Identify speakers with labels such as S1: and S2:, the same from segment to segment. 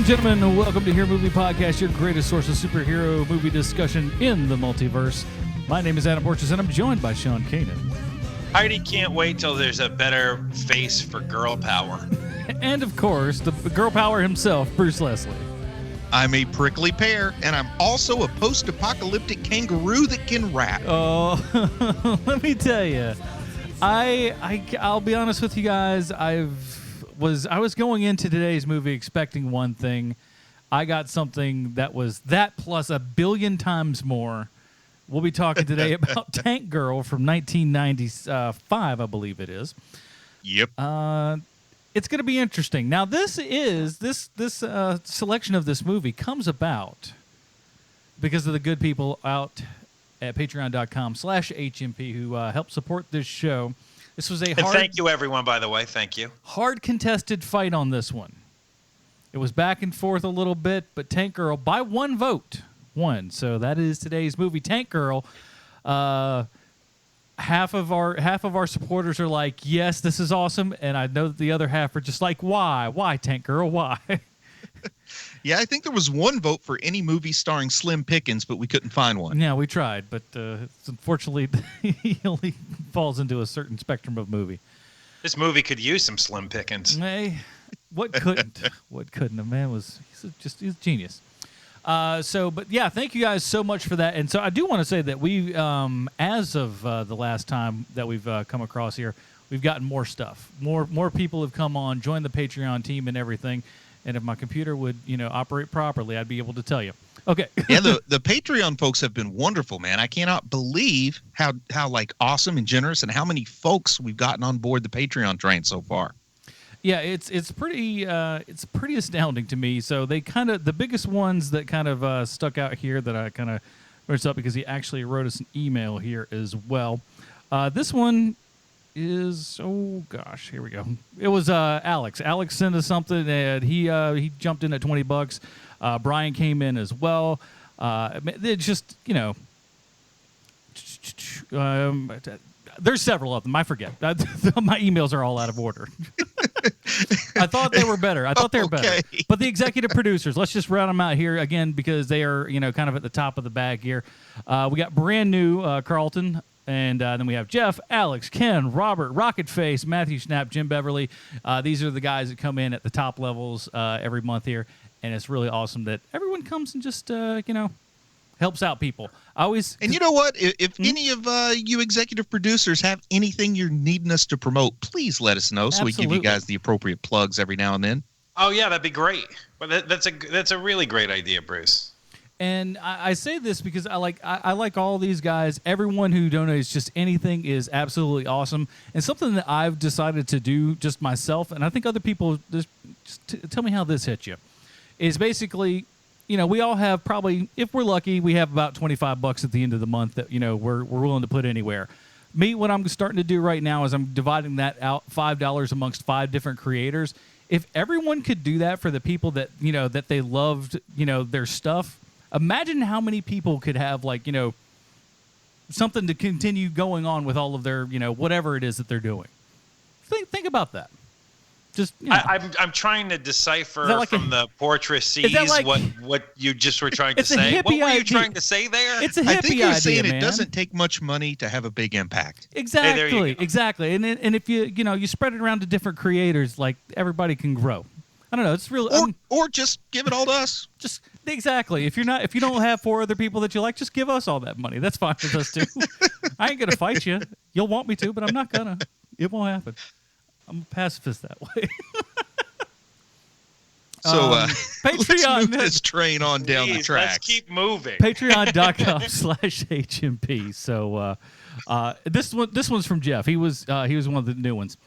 S1: and gentlemen, welcome to Here Movie Podcast, your greatest source of superhero movie discussion in the multiverse. My name is Adam Portrais, and I'm joined by Sean Keenan.
S2: Heidi can't wait till there's a better face for girl power.
S1: And, of course, the girl power himself, Bruce Leslie.
S3: I'm a prickly pear, and I'm also a post-apocalyptic kangaroo that can rap.
S1: Oh, let me tell you, I'll be honest with you guys. I was going into today's movie expecting one thing. I got something that was that plus a billion times more. We'll be talking today about Tank Girl from 1995, I believe it is.
S3: Yep.
S1: It's going to be interesting. Now, this selection of this movie comes about because of the good people out at patreon.com/HMP who help support this show. This was
S2: and thank you, everyone, by the way. Thank you.
S1: Hard contested fight on this one. It was back and forth a little bit, but Tank Girl, by one vote, won. So that is today's movie, Tank Girl. Half of our supporters are like, yes, this is awesome. And I know that the other half are just like, why? Why, Tank Girl? Why?
S3: Yeah, I think there was one vote for any movie starring Slim Pickens, but we couldn't find one.
S1: Yeah, we tried, but unfortunately, he only falls into a certain spectrum of movie.
S2: This movie could use some Slim Pickens.
S1: Hey, what couldn't? What couldn't? The man he's a genius. But yeah, thank you guys so much for that. And so I do want to say that we, as of the last time that we've come across here, we've gotten more stuff. More people have come on, joined the Patreon team and everything. And if my computer would, operate properly, I'd be able to tell you. Okay.
S3: Yeah, the Patreon folks have been wonderful, man. I cannot believe how like awesome and generous and how many folks we've gotten on board the Patreon train so far.
S1: Yeah, it's pretty astounding to me. So they the biggest ones that kind of stuck out here that I kind of wrote up because he actually wrote us an email here as well. This one is, oh gosh, here we go. It was Alex. Alex sent us something and he jumped in at $20. Brian came in as well. It's just there's several of them. I forget. My emails are all out of order. I thought they were better. Better. But the executive producers, let's just round them out here again because they are, kind of at the top of the bag here. We got brand new Carlton, and then we have Jeff, Alex, Ken, Robert, RocketFace, Matthew Schnapp, Jim Beverly. These are the guys that come in at the top levels every month here, and it's really awesome that everyone comes and just, helps out people. And
S3: you know what? If any of you executive producers have anything you're needing us to promote, please let us know so we give you guys the appropriate plugs every now and then.
S2: Oh yeah, that'd be great. But that's a really great idea, Bruce.
S1: And I say this because I like all these guys. Everyone who donates just anything is absolutely awesome. And something that I've decided to do just myself, and I think other people just tell me how this hit you, is basically, we all have probably, if we're lucky, we have about $25 at the end of the month that, we're willing to put anywhere. Me, what I'm starting to do right now is I'm dividing that out, $5 amongst 5 different creators. If everyone could do that for the people that, that they loved, their stuff, imagine how many people could have, something to continue going on with all of their, whatever it is that they're doing. Think about that. Just,
S2: I'm trying to decipher from the portraits what you just were trying to say. What were you trying to say there?
S1: It's a hippie idea,
S3: I think you're saying it doesn't take much money to have a big impact.
S1: Exactly, hey, exactly. And if you spread it around to different creators, like everybody can grow. I don't know. It's real.
S3: Or just give it all to us.
S1: Just exactly. If you don't have 4 other people that you like, just give us all that money. That's fine with us too. I ain't gonna fight you. You'll want me to, but I'm not gonna. It won't happen. I'm a pacifist that way.
S3: So
S1: Patreon,
S3: let's move this train on down the tracks.
S2: Let's keep moving.
S1: Patreon.com/HMP. So this one's from Jeff. He was one of the new ones.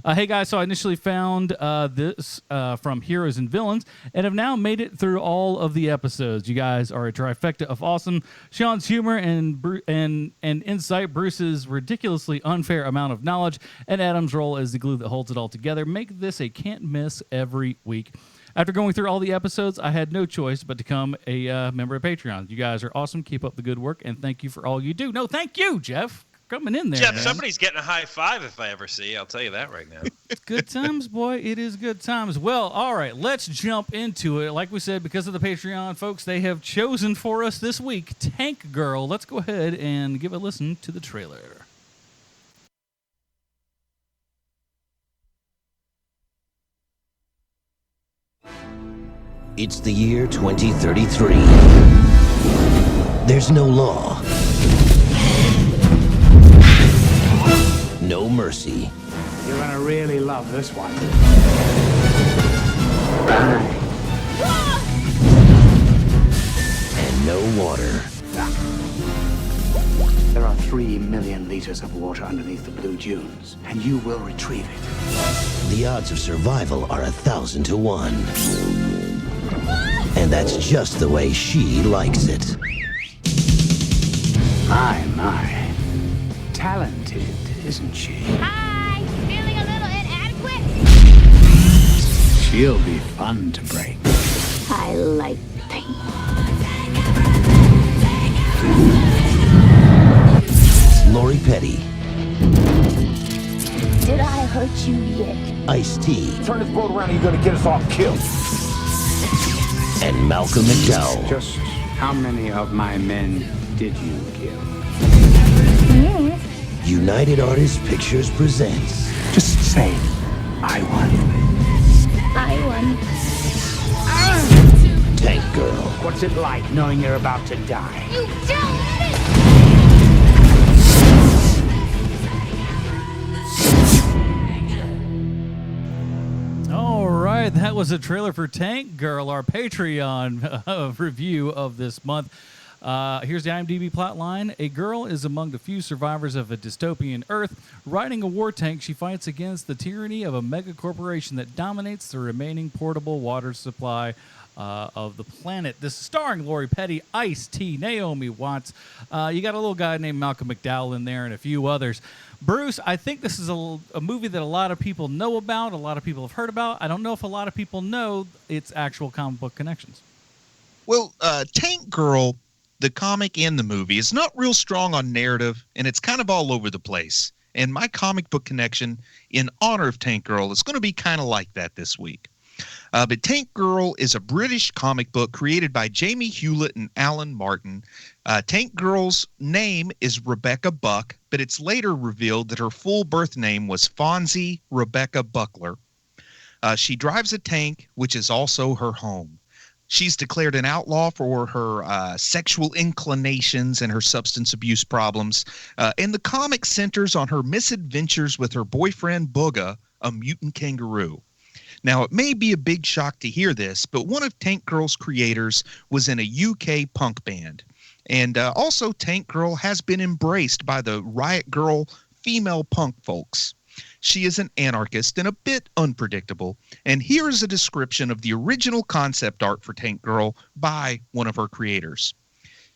S1: Hey guys, so I initially found this from Heroes and Villains and have now made it through all of the episodes. You guys are a trifecta of awesome. Sean's humor and insight, Bruce's ridiculously unfair amount of knowledge, and Adam's role as the glue that holds it all together make this a can't miss every week. After going through all the episodes, I had no choice but to become a member of Patreon. You guys are awesome. Keep up the good work, and thank you for all you do. No, thank you, Jeff. coming in there.
S2: Jeff,
S1: man.
S2: Somebody's getting a high five if I ever see. I'll tell you that right now.
S1: Good times, boy. It is good times. Well, all right, let's jump into it. Like we said, because of the Patreon, folks, they have chosen for us this week Tank Girl. Let's go ahead and give a listen to the trailer.
S4: It's the year 2033. There's no law. No mercy.
S5: You're gonna really love this one.
S4: And no water.
S5: There are 3 million liters of water underneath the blue dunes, and you will retrieve it.
S4: The odds of survival are 1,000 to 1. And that's just the way she likes it.
S5: My. Talented, isn't she?
S6: Hi, feeling a little inadequate?
S5: She'll be fun to break.
S6: I like pain.
S4: Lori Petty.
S6: Did I hurt you yet?
S4: Ice-T.
S7: Turn this boat around and you're gonna get us all killed.
S4: And Malcolm McDowell.
S5: Just how many of my men did you kill?
S4: United Artists Pictures presents
S5: Just say, I won.
S6: I won.
S4: Tank Girl.
S5: What's it like knowing you're about to die?
S6: You don't
S1: All right, that was a trailer for Tank Girl, our Patreon review of this month. Here's the IMDb plot line. A girl is among the few survivors of a dystopian Earth. Riding a war tank, she fights against the tyranny of a mega corporation that dominates the remaining portable water supply of the planet. This is starring Lori Petty, Ice-T, Naomi Watts. You got a little guy named Malcolm McDowell in there and a few others. Bruce, I think this is a movie that a lot of people know about, a lot of people have heard about. I don't know if a lot of people know its actual comic book connections.
S3: Well, Tank Girl, the comic and the movie, is not real strong on narrative, and it's kind of all over the place. And my comic book connection in honor of Tank Girl is going to be kind of like that this week. But Tank Girl is a British comic book created by Jamie Hewlett and Alan Martin. Tank Girl's name is Rebecca Buck, but it's later revealed that her full birth name was Fonzie Rebecca Buckler. She drives a tank, which is also her home. She's declared an outlaw for her sexual inclinations and her substance abuse problems. And the comic centers on her misadventures with her boyfriend, Booga, a mutant kangaroo. Now, it may be a big shock to hear this, but one of Tank Girl's creators was in a UK punk band. And also, Tank Girl has been embraced by the Riot Girl female punk folks. She is an anarchist and a bit unpredictable. And here is a description of the original concept art for Tank Girl by one of her creators.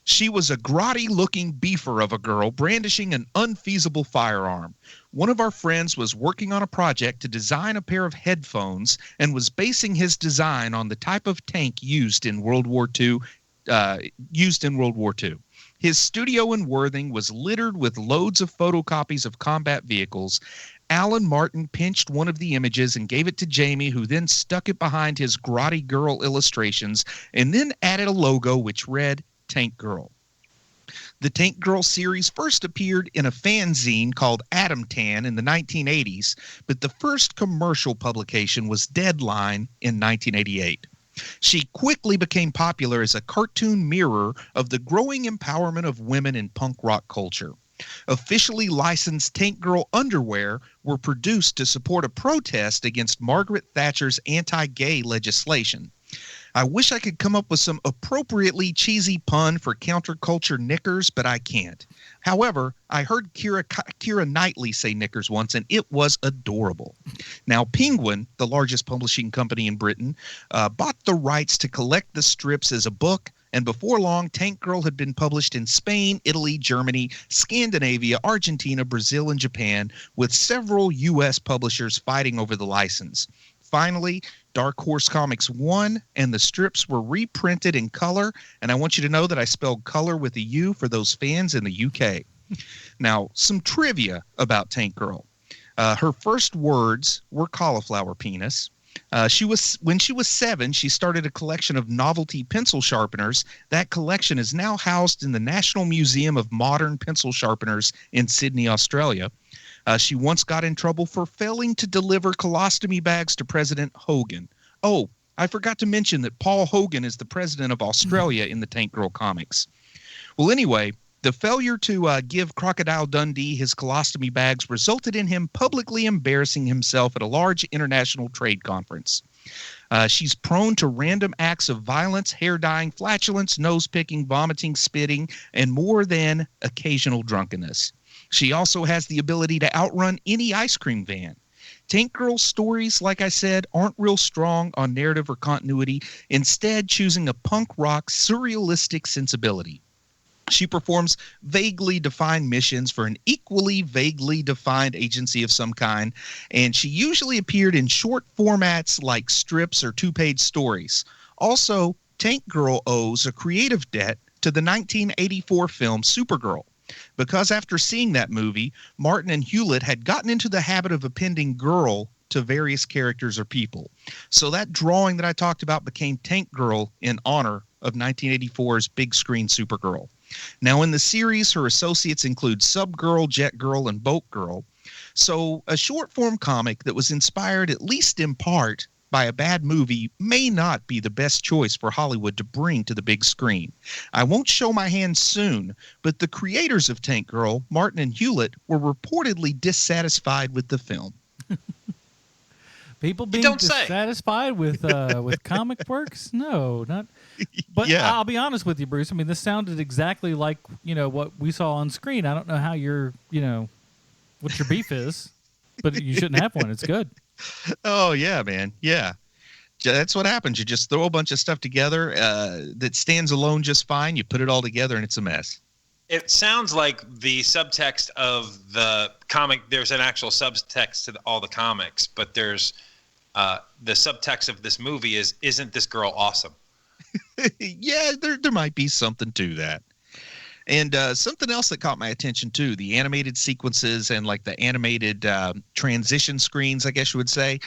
S3: She was a grotty-looking beefer of a girl brandishing an unfeasible firearm. One of our friends was working on a project to design a pair of headphones and was basing his design on the type of tank used in World War II. His studio in Worthing was littered with loads of photocopies of combat vehicles. Alan Martin pinched one of the images and gave it to Jamie, who then stuck it behind his grotty girl illustrations and then added a logo which read Tank Girl. The Tank Girl series first appeared in a fanzine called Adam Tan in the 1980s, but the first commercial publication was Deadline in 1988. She quickly became popular as a cartoon mirror of the growing empowerment of women in punk rock culture. Officially licensed Tank Girl underwear were produced to support a protest against Margaret Thatcher's anti-gay legislation. I wish I could come up with some appropriately cheesy pun for counterculture knickers, but I can't. However, I heard Keira Knightley say knickers once, and it was adorable. Now, Penguin, the largest publishing company in Britain, bought the rights to collect the strips as a book, and before long, Tank Girl had been published in Spain, Italy, Germany, Scandinavia, Argentina, Brazil, and Japan, with several U.S. publishers fighting over the license. Finally, Dark Horse Comics won, and the strips were reprinted in color. And I want you to know that I spelled color with a U for those fans in the UK. Now, some trivia about Tank Girl. Her first words were cauliflower penis. When she was 7, she started a collection of novelty pencil sharpeners. That collection is now housed in the National Museum of Modern Pencil Sharpeners in Sydney, Australia. She once got in trouble for failing to deliver colostomy bags to President Hogan. Oh, I forgot to mention that Paul Hogan is the president of Australia in the Tank Girl comics. Well, anyway, the failure to give Crocodile Dundee his colostomy bags resulted in him publicly embarrassing himself at a large international trade conference. She's prone to random acts of violence, hair dyeing, flatulence, nose picking, vomiting, spitting, and more than occasional drunkenness. She also has the ability to outrun any ice cream van. Tank Girl's stories, like I said, aren't real strong on narrative or continuity, instead choosing a punk rock surrealistic sensibility. She performs vaguely defined missions for an equally vaguely defined agency of some kind, and she usually appeared in short formats like strips or 2-page stories. Also, Tank Girl owes a creative debt to the 1984 film Supergirl, because after seeing that movie, Martin and Hewlett had gotten into the habit of appending girl to various characters or people. So that drawing that I talked about became Tank Girl in honor of 1984's big screen Supergirl. Now, in the series, her associates include Subgirl, Jet Girl, and Boat Girl. So a short-form comic that was inspired, at least in part, by a bad movie may not be the best choice for Hollywood to bring to the big screen. I won't show my hand soon, but the creators of Tank Girl, Martin and Hewlett, were reportedly dissatisfied with the film.
S1: People being dissatisfied with comic works? No, not. But yeah. I'll be honest with you, Bruce. I mean, this sounded exactly like, what we saw on screen. I don't know how what your beef is, but you shouldn't have one. It's good.
S3: Oh, yeah, man. Yeah. That's what happens. You just throw a bunch of stuff together that stands alone just fine. You put it all together and it's a mess.
S2: It sounds like the subtext of the comic, there's an actual subtext to all the comics, but there's the subtext of this movie isn't this girl awesome?
S3: Yeah, there might be something to that. And something else that caught my attention too, the animated sequences and like the animated transition screens, I guess you would say.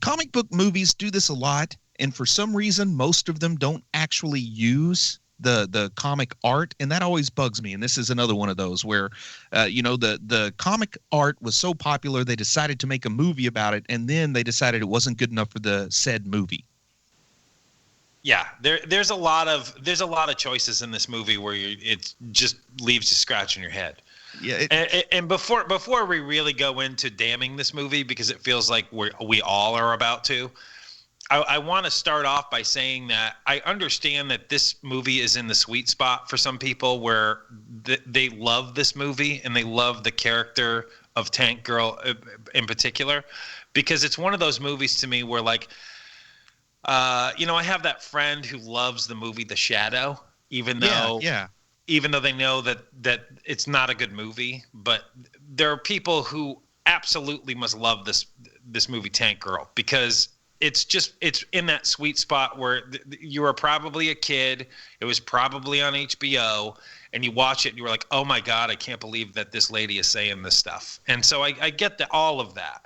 S3: Comic book movies do this a lot, and for some reason, most of them don't actually use the comic art, and that always bugs me. And this is another one of those where, the comic art was so popular they decided to make a movie about it, and then they decided it wasn't good enough for the said movie.
S2: Yeah, there's a lot of choices in this movie where it just leaves you scratching your head. Yeah, and before we really go into damning this movie, because it feels like we all are about to, I want to start off by saying that I understand that this movie is in the sweet spot for some people where they love this movie and they love the character of Tank Girl in particular, because it's one of those movies to me where like, I have that friend who loves the movie The Shadow, even though they know that it's not a good movie, but there are people who absolutely must love this movie Tank Girl, because it's in that sweet spot where you were probably a kid, it was probably on HBO, and you watch it and you were like, oh my God, I can't believe that this lady is saying this stuff. And so I get all of that.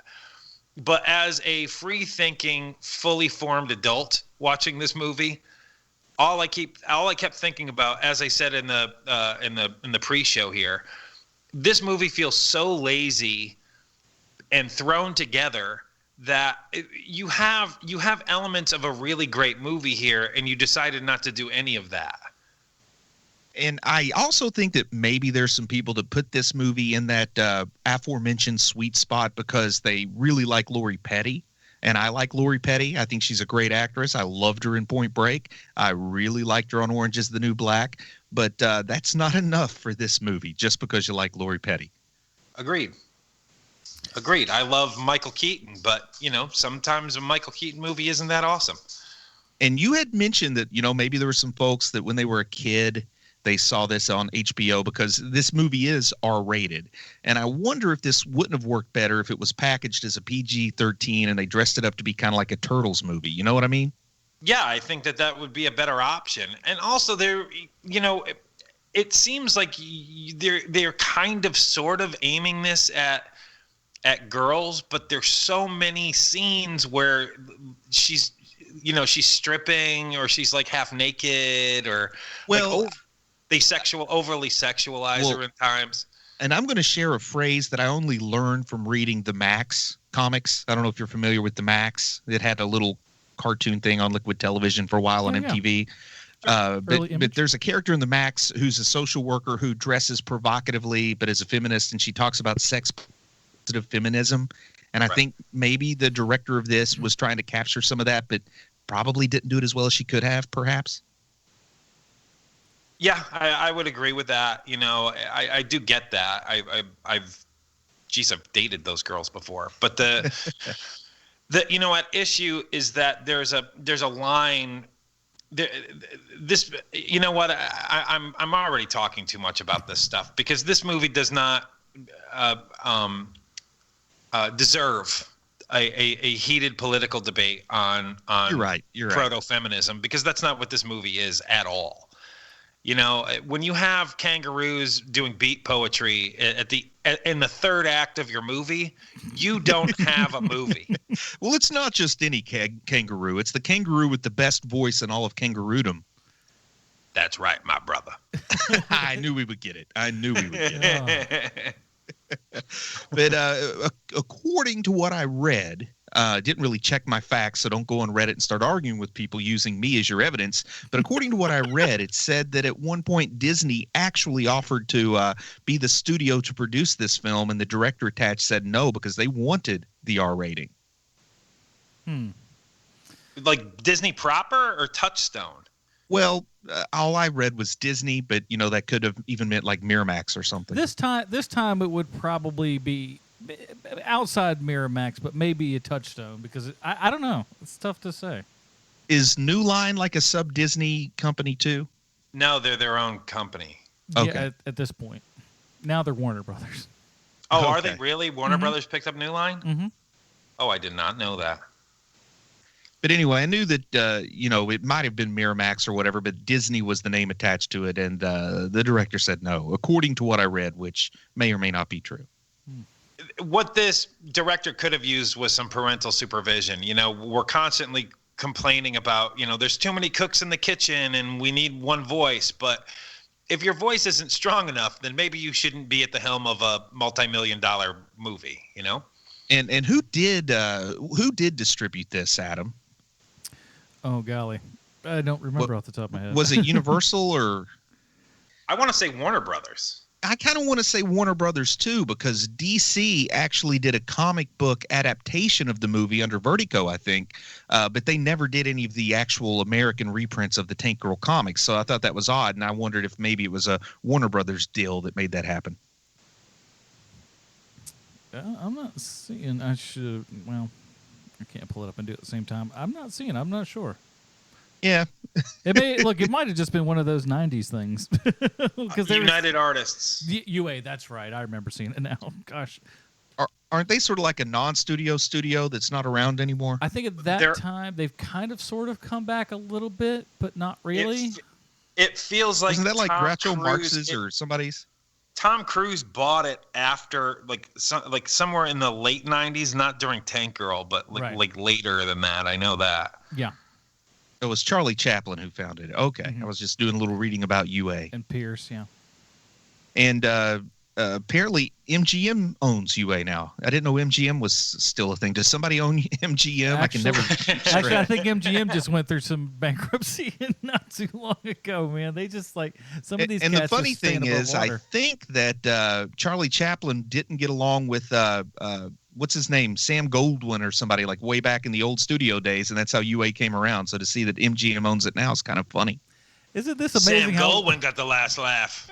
S2: But as a free-thinking, fully formed adult watching this movie, all I kept thinking about, as I said in the pre-show here, this movie feels so lazy and thrown together that you have elements of a really great movie here, and you decided not to do any of that.
S3: And I also think that maybe there's some people that put this movie in that aforementioned sweet spot because they really like Lori Petty. And I like Lori Petty. I think she's a great actress. I loved her in Point Break. I really liked her on Orange is the New Black. But that's not enough for this movie just because you like Lori Petty.
S2: Agreed. I love Michael Keaton, but, sometimes a Michael Keaton movie isn't that awesome.
S3: And you had mentioned that, maybe there were some folks that when they were a kid, they saw this on HBO because this movie is R-rated. And I wonder if this wouldn't have worked better if it was packaged as a PG-13 and they dressed it up to be kind of like a Turtles movie. You know what I mean?
S2: Yeah, I think that would be a better option. And also there, it seems like they're kind of sort of aiming this at girls, but there's so many scenes where she's stripping or she's like half naked or they overly sexualize her in times.
S3: And I'm going to share a phrase that I only learned from reading the Max comics. I don't know if you're familiar with the Max. It had a little cartoon thing on Liquid Television for a while on MTV. But there's a character in the Max who's a social worker who dresses provocatively but is a feminist, and she talks about sex-positive feminism. And I think maybe the director of this was trying to capture some of that, but probably didn't do it as well as she could have, perhaps.
S2: Yeah, I would agree with that. I do get that. I've dated those girls before. But the at issue is that there's a line. This, I'm already talking too much about this stuff because this movie does not deserve a heated political debate on
S3: You're right.
S2: proto-feminism, because that's not what this movie is at all. When you have kangaroos doing beat poetry in the third act of your movie, you don't have a movie.
S3: Well, it's not just any kangaroo. It's the kangaroo with the best voice in all of kangaroodom.
S2: That's right, my brother.
S3: I knew we would get it. But according to what I read, didn't really check my facts, so don't go on Reddit and start arguing with people using me as your evidence. But according to what I read, it said that at one point Disney actually offered to be the studio to produce this film, and the director attached said no because they wanted the R rating.
S2: Like Disney proper or Touchstone?
S3: Well, all I read was Disney, but that could have even meant like Miramax or something.
S1: This time it would probably be outside Miramax, but maybe a Touchstone, because I don't know. It's tough to say.
S3: Is New Line like a sub Disney company too?
S2: No, they're their own company.
S3: Okay.
S1: Yeah, at this point. Now they're Warner Brothers.
S2: Oh, okay. Are they really? Warner Brothers picked up New Line?
S1: Mm-hmm.
S2: Oh, I did not know that.
S3: But anyway, I knew that, it might have been Miramax or whatever, but Disney was the name attached to it. And the director said no, according to what I read, which may or may not be true.
S2: What this director could have used was some parental supervision. We're constantly complaining about, there's too many cooks in the kitchen and we need one voice. But if your voice isn't strong enough, then maybe you shouldn't be at the helm of a multi-million-dollar movie,
S3: And who did distribute this, Adam?
S1: Oh, golly. I don't remember off the top of my head.
S3: Was it Universal or?
S2: I want to say Warner Brothers.
S3: I kind of want to say Warner Brothers, too, because DC actually did a comic book adaptation of the movie under Vertigo, I think, but they never did any of the actual American reprints of the Tank Girl comics. So I thought that was odd, and I wondered if maybe it was a Warner Brothers deal that made that happen.
S1: I'm not seeing. I can't pull it up and do it at the same time. I'm not seeing. I'm not sure.
S3: Yeah.
S1: It might have just been one of those 90s things.
S2: United Artists.
S1: UA, that's right. I remember seeing it now. Gosh.
S3: Aren't they sort of like a non-studio studio that's not around anymore?
S1: I think at that time they've kind of sort of come back a little bit, but not really.
S2: It feels like.
S3: Isn't that like
S2: Tom
S3: Groucho
S2: Cruise,
S3: Marx's or somebody's?
S2: Tom Cruise bought it after like somewhere in the late 90s, not during Tank Girl, but like later than that. I know that.
S1: Yeah.
S3: It was Charlie Chaplin who founded it. Okay. Mm-hmm. I was just doing a little reading about UA.
S1: And Pierce, yeah.
S3: And apparently MGM owns UA now. I didn't know MGM was still a thing. Does somebody own MGM?
S1: Actually, I think MGM just went through some bankruptcy not too long ago, man. They just some of these
S3: and
S1: cats
S3: the funny
S1: just stand
S3: thing
S1: above
S3: is,
S1: water.
S3: I think that Charlie Chaplin didn't get along with what's his name, Sam Goldwyn or somebody, like way back in the old studio days, and that's how UA came around. So to see that MGM owns it now is kind of funny.
S1: Isn't this amazing?
S2: Sam Goldwyn got the last laugh.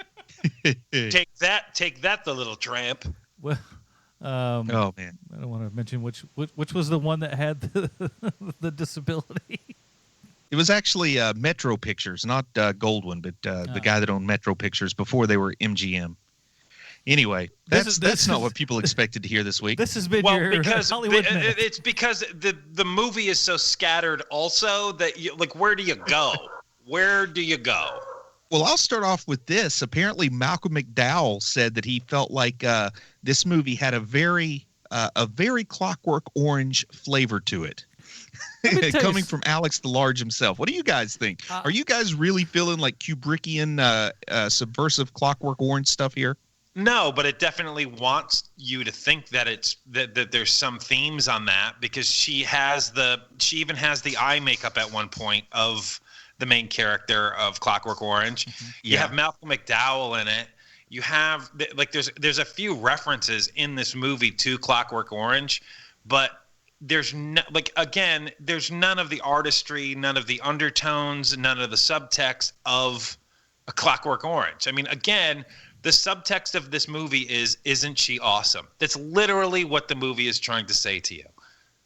S2: Take that, the little tramp.
S1: Well,
S3: oh man,
S1: I don't want to mention which was the one that had the disability.
S3: It was actually Metro Pictures, not Goldwyn, but the guy that owned Metro Pictures before they were MGM. Anyway, that's not what people expected to hear this week.
S1: This has been because Hollywood Minute.
S2: It's because the movie is so scattered. Also, that where do you go? Where do you go?
S3: Well, I'll start off with this. Apparently, Malcolm McDowell said that he felt like this movie had a very Clockwork Orange flavor to it. Coming from Alex the Large himself. What do you guys think? Are you guys really feeling like Kubrickian subversive Clockwork Orange stuff here?
S2: No, but it definitely wants you to think that it's that there's some themes on that, because she even has the eye makeup at one point of the main character of Clockwork Orange. Mm-hmm. You have Malcolm McDowell in it. You have there's a few references in this movie to Clockwork Orange, but there's none of the artistry, none of the undertones, none of the subtext of a Clockwork Orange. I mean, again, the subtext of this movie is, isn't she awesome? That's literally what the movie is trying to say to you.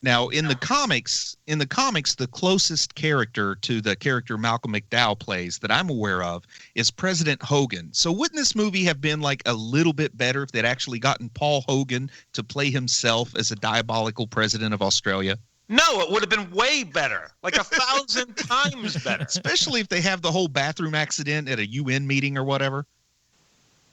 S3: Now, in the comics, the closest character to the character Malcolm McDowell plays that I'm aware of is President Hogan. So wouldn't this movie have been like a little bit better if they'd actually gotten Paul Hogan to play himself as a diabolical president of Australia?
S2: No, it would have been way better, like 1,000 times better.
S3: Especially if they have the whole bathroom accident at a UN meeting or whatever.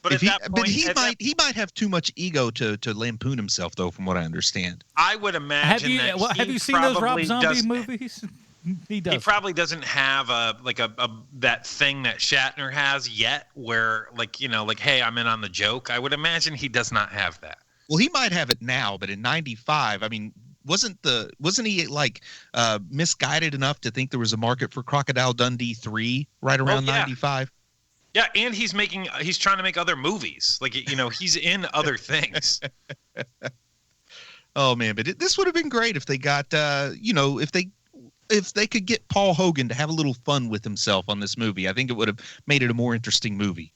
S2: But
S3: he might have too much ego to lampoon himself, though, from what I understand.
S2: I would imagine
S1: have you seen those Rob Zombie movies? He does.
S2: He probably doesn't have that thing that Shatner has yet, where hey, I'm in on the joke. I would imagine he does not have that.
S3: Well, he might have it now, but in '95, I mean, wasn't he misguided enough to think there was a market for Crocodile Dundee 3 right around '95?
S2: Yeah, and he's trying to make other movies. He's in other things.
S3: Oh man, but this would have been great if they got if they could get Paul Hogan to have a little fun with himself on this movie. I think it would have made it a more interesting movie.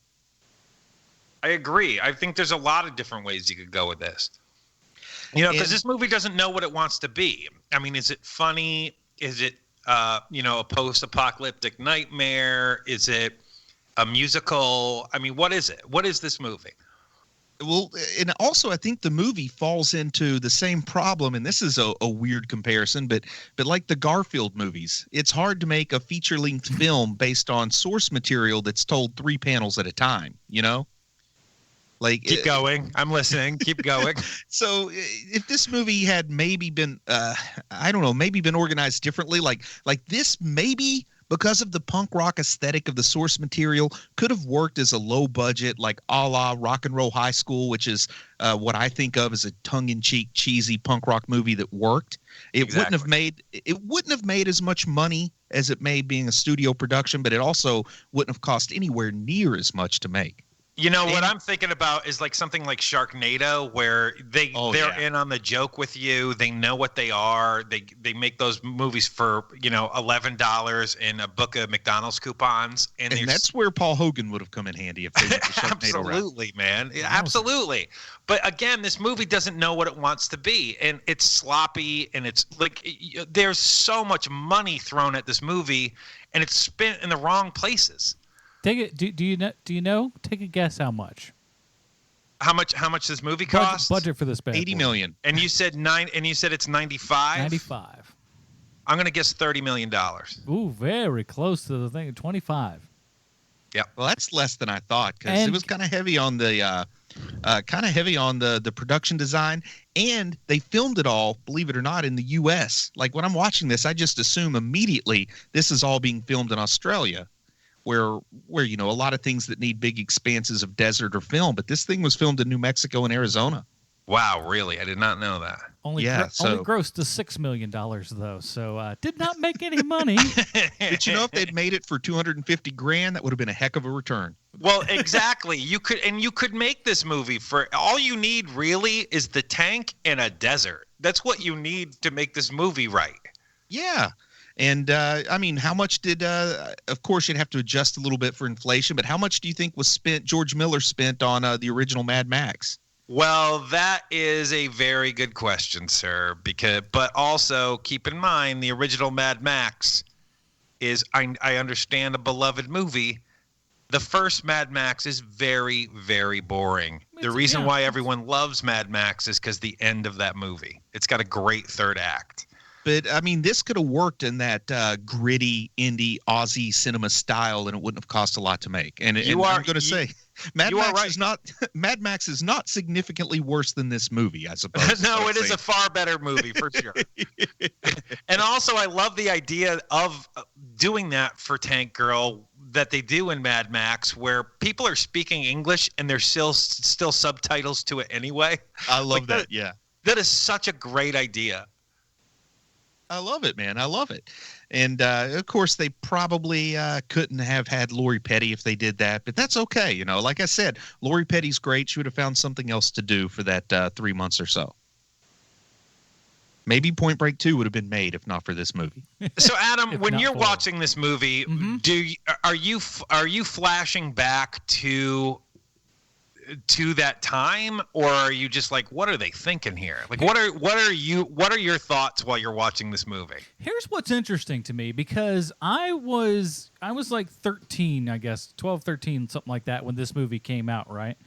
S2: I agree. I think there's a lot of different ways you could go with this. Because this movie doesn't know what it wants to be. I mean, is it funny? Is it a post-apocalyptic nightmare? Is it a musical? I mean, what is it? What is this movie?
S3: Well, and also I think the movie falls into the same problem, and this is a weird comparison, but like the Garfield movies, it's hard to make a feature-length film based on source material that's told 3 panels at a time,
S2: Keep going. I'm listening. Keep going.
S3: So if this movie had maybe been, maybe been organized differently, like this maybe – because of the punk rock aesthetic of the source material, could have worked as a low budget, like a la Rock and Roll High School, which is what I think of as a tongue-in-cheek, cheesy punk rock movie that worked. It wouldn't have made as much money as it made being a studio production, but it also wouldn't have cost anywhere near as much to make.
S2: What I'm thinking about is something like Sharknado, where they're in on the joke with you. They know what they are. They make those movies for $11 in a book of McDonald's coupons, and
S3: that's where Paul Hogan would have come in handy if they went to Sharknado.
S2: Absolutely, man, absolutely. But again, this movie doesn't know what it wants to be, and it's sloppy, and it's there's so much money thrown at this movie, and it's spent in the wrong places.
S1: Take it. Do you know? Take a guess how much.
S2: How much this movie cost?
S1: Budget for this bad
S3: $80 million.
S2: And you said it's 95?
S1: 95.
S2: I'm gonna guess $30 million.
S1: Ooh, very close to the thing. 25.
S2: Yeah.
S3: Well, that's less than I thought, because it was kind of heavy on the the production design, and they filmed it all, believe it or not, in the U.S. Like when I'm watching this, I just assume immediately this is all being filmed in Australia. Where a lot of things that need big expanses of desert are filmed, but this thing was filmed in New Mexico and Arizona.
S2: Wow, really? I did not know that.
S1: Only grossed to $6 million though, so did not make any money.
S3: But if they'd made it for $250,000, that would have been a heck of a return.
S2: Well, exactly. You could make this movie for all you need really is the tank and a desert. That's what you need to make this movie right.
S3: Yeah. And, how much did, of course, you'd have to adjust a little bit for inflation, but how much do you think George Miller spent on the original Mad Max?
S2: Well, that is a very good question, sir, but also keep in mind the original Mad Max is, I understand, a beloved movie. The first Mad Max is very, very boring. The reason why everyone loves Mad Max is because the end of that movie. It's got a great third act.
S3: But I mean, this could have worked in that gritty indie Aussie cinema style, and it wouldn't have cost a lot to make. And I'm going to say, Mad Max is not significantly worse than this movie, I suppose.
S2: No, it is a far better movie for sure. And also, I love the idea of doing that for Tank Girl that they do in Mad Max, where people are speaking English and there's still subtitles to it anyway.
S3: I love that. Yeah,
S2: that is such a great idea.
S3: I love it, man. I love it. And, of course, they probably couldn't have had Lori Petty if they did that, but that's okay. You know, like I said, Lori Petty's great. She would have found something else to do for that 3 months or so. Maybe Point Break 2 would have been made if not for this movie.
S2: So, Adam, when you're watching this movie, are you flashing back to that time, or are you just like, what are they thinking here? Like, what are your thoughts while you're watching this movie?
S1: Here's what's interesting to me, because I was like 13, I guess 12, 13, something like that when this movie came out, right?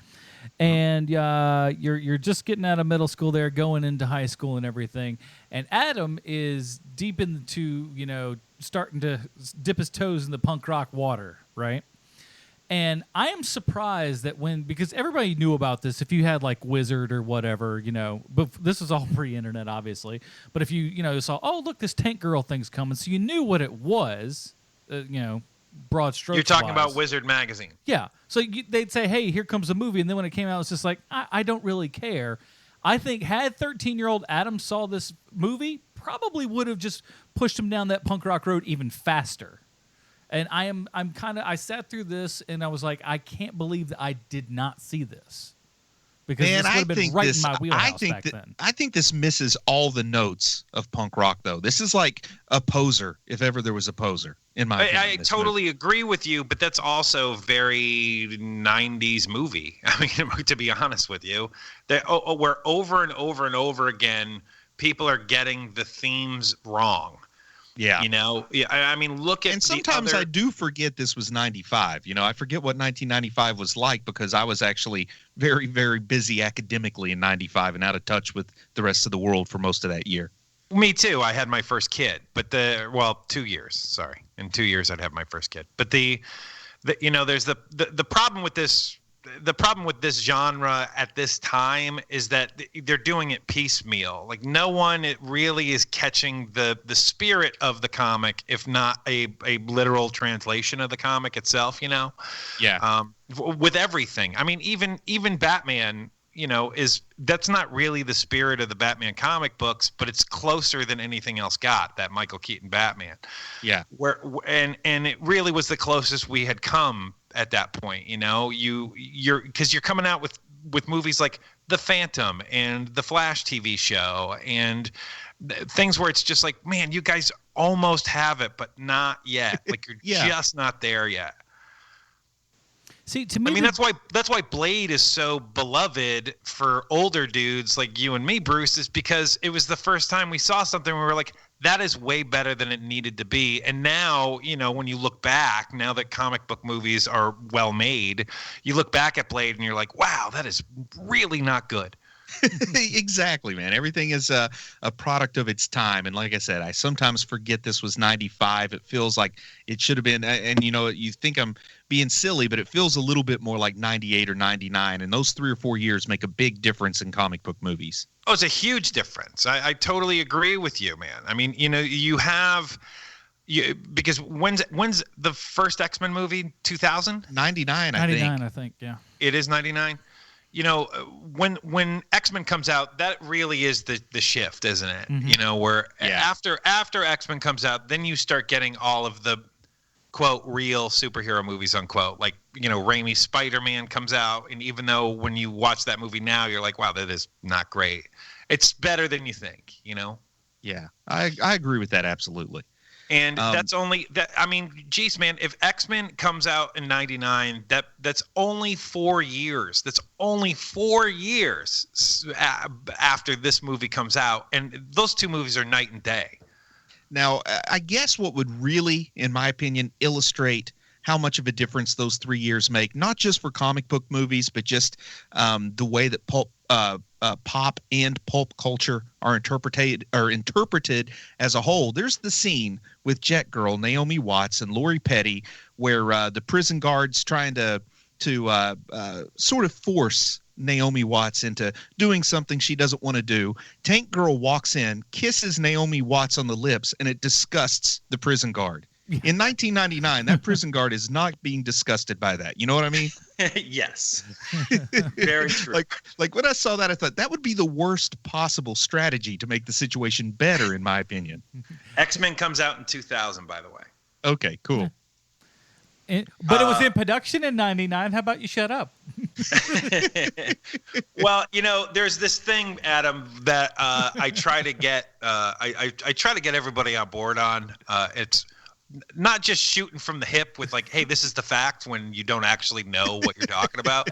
S1: And you're just getting out of middle school there, going into high school and everything. And Adam is deep into, starting to dip his toes in the punk rock water, right? And I am surprised that because everybody knew about this, if you had like Wizard or whatever, but this is all pre-internet, obviously. But if you, saw, oh, look, this Tank Girl thing's coming. So you knew what it was, broad strokes.
S2: You're talking about Wizard magazine.
S1: Yeah. So they'd say, hey, here comes the movie. And then when it came out, it's just like, I don't really care. I think had 13-year-old Adam saw this movie, probably would have just pushed him down that punk rock road even faster. And I sat through this and I was like, I can't believe that I did not see this. Because this would have been right in my wheelhouse back then.
S3: I think this misses all the notes of punk rock, though. This is like a poser, if ever there was a poser, in my opinion.
S2: I totally agree with you, but that's also very 90s movie. I mean, to be honest with you, where over and over and over again, people are getting the themes wrong.
S3: Yeah.
S2: I mean, look at.
S3: And sometimes I do forget this was 95. I forget what 1995 was like because I was actually very, very busy academically in 95 and out of touch with the rest of the world for most of that year.
S2: Me too. I had my first kid, but 2 years. Sorry. In 2 years, I'd have my first kid. But there's the problem with this. The problem with this genre at this time is that they're doing it piecemeal. Like no one really is catching the spirit of the comic, if not a literal translation of the comic itself.
S3: Yeah.
S2: With everything. I mean, even Batman. That's not really the spirit of the Batman comic books, but it's closer than anything else got, that Michael Keaton Batman.
S3: Yeah.
S2: And it really was the closest we had come at that point, you're because you're coming out with movies like The Phantom and the Flash TV show and things where it's just like, man, you guys almost have it, but not yet. Like you're just not there yet.
S1: See, to me,
S2: I mean, that's why Blade is so beloved for older dudes like you and me, Bruce, is because it was the first time we saw something where we were like, that is way better than it needed to be. And now, when you look back, now that comic book movies are well made, you look back at Blade and you're like, wow, that is really not good.
S3: Exactly, man. Everything is a product of its time. And like I said, I sometimes forget this was 95. It feels like it should have been. And, you think I'm being silly, but it feels a little bit more like 98 or 99. And those 3 or 4 years make a big difference in comic book movies.
S2: Oh, it's a huge difference. I totally agree with you, man. I mean, you have because when's the first X-Men movie? 2000?
S3: 99,
S1: I think. Yeah.
S2: It is 99. When X-Men comes out, that really is the shift, isn't it? Mm-hmm. Where after X-Men comes out, then you start getting all of the quote real superhero movies, unquote. Like, Raimi's Spider-Man comes out, and even though when you watch that movie now, you're like, wow, that is not great. It's better than you think,
S3: Yeah, I agree with that absolutely.
S2: And that's only that. I mean, geez, man, if X-Men comes out in 99, that's only 4 years. That's only 4 years after this movie comes out. And those two movies are night and day.
S3: Now, I guess what would really, in my opinion, illustrate how much of a difference those 3 years make, not just for comic book movies, but just the way that pulp pop and pulp culture are interpreted as a whole. There's the scene with Jet Girl, Naomi Watts, and Lori Petty, where the prison guard's trying to sort of force Naomi Watts into doing something she doesn't want to do. Tank Girl walks in, kisses Naomi Watts on the lips, and it disgusts the prison guard. In 1999, that prison guard is not being disgusted by that. You know what I mean?
S2: Yes. Very true.
S3: Like when I saw that, I thought that would be the worst possible strategy to make the situation better, in my opinion.
S2: X-Men comes out in 2000, by the way.
S3: Okay, cool.
S1: But it was in production in 99. How about you shut up?
S2: Well, there's this thing, Adam, that I try to get I try to get everybody on board on. It's not just shooting from the hip with like, hey, this is the fact, when you don't actually know what you're talking about.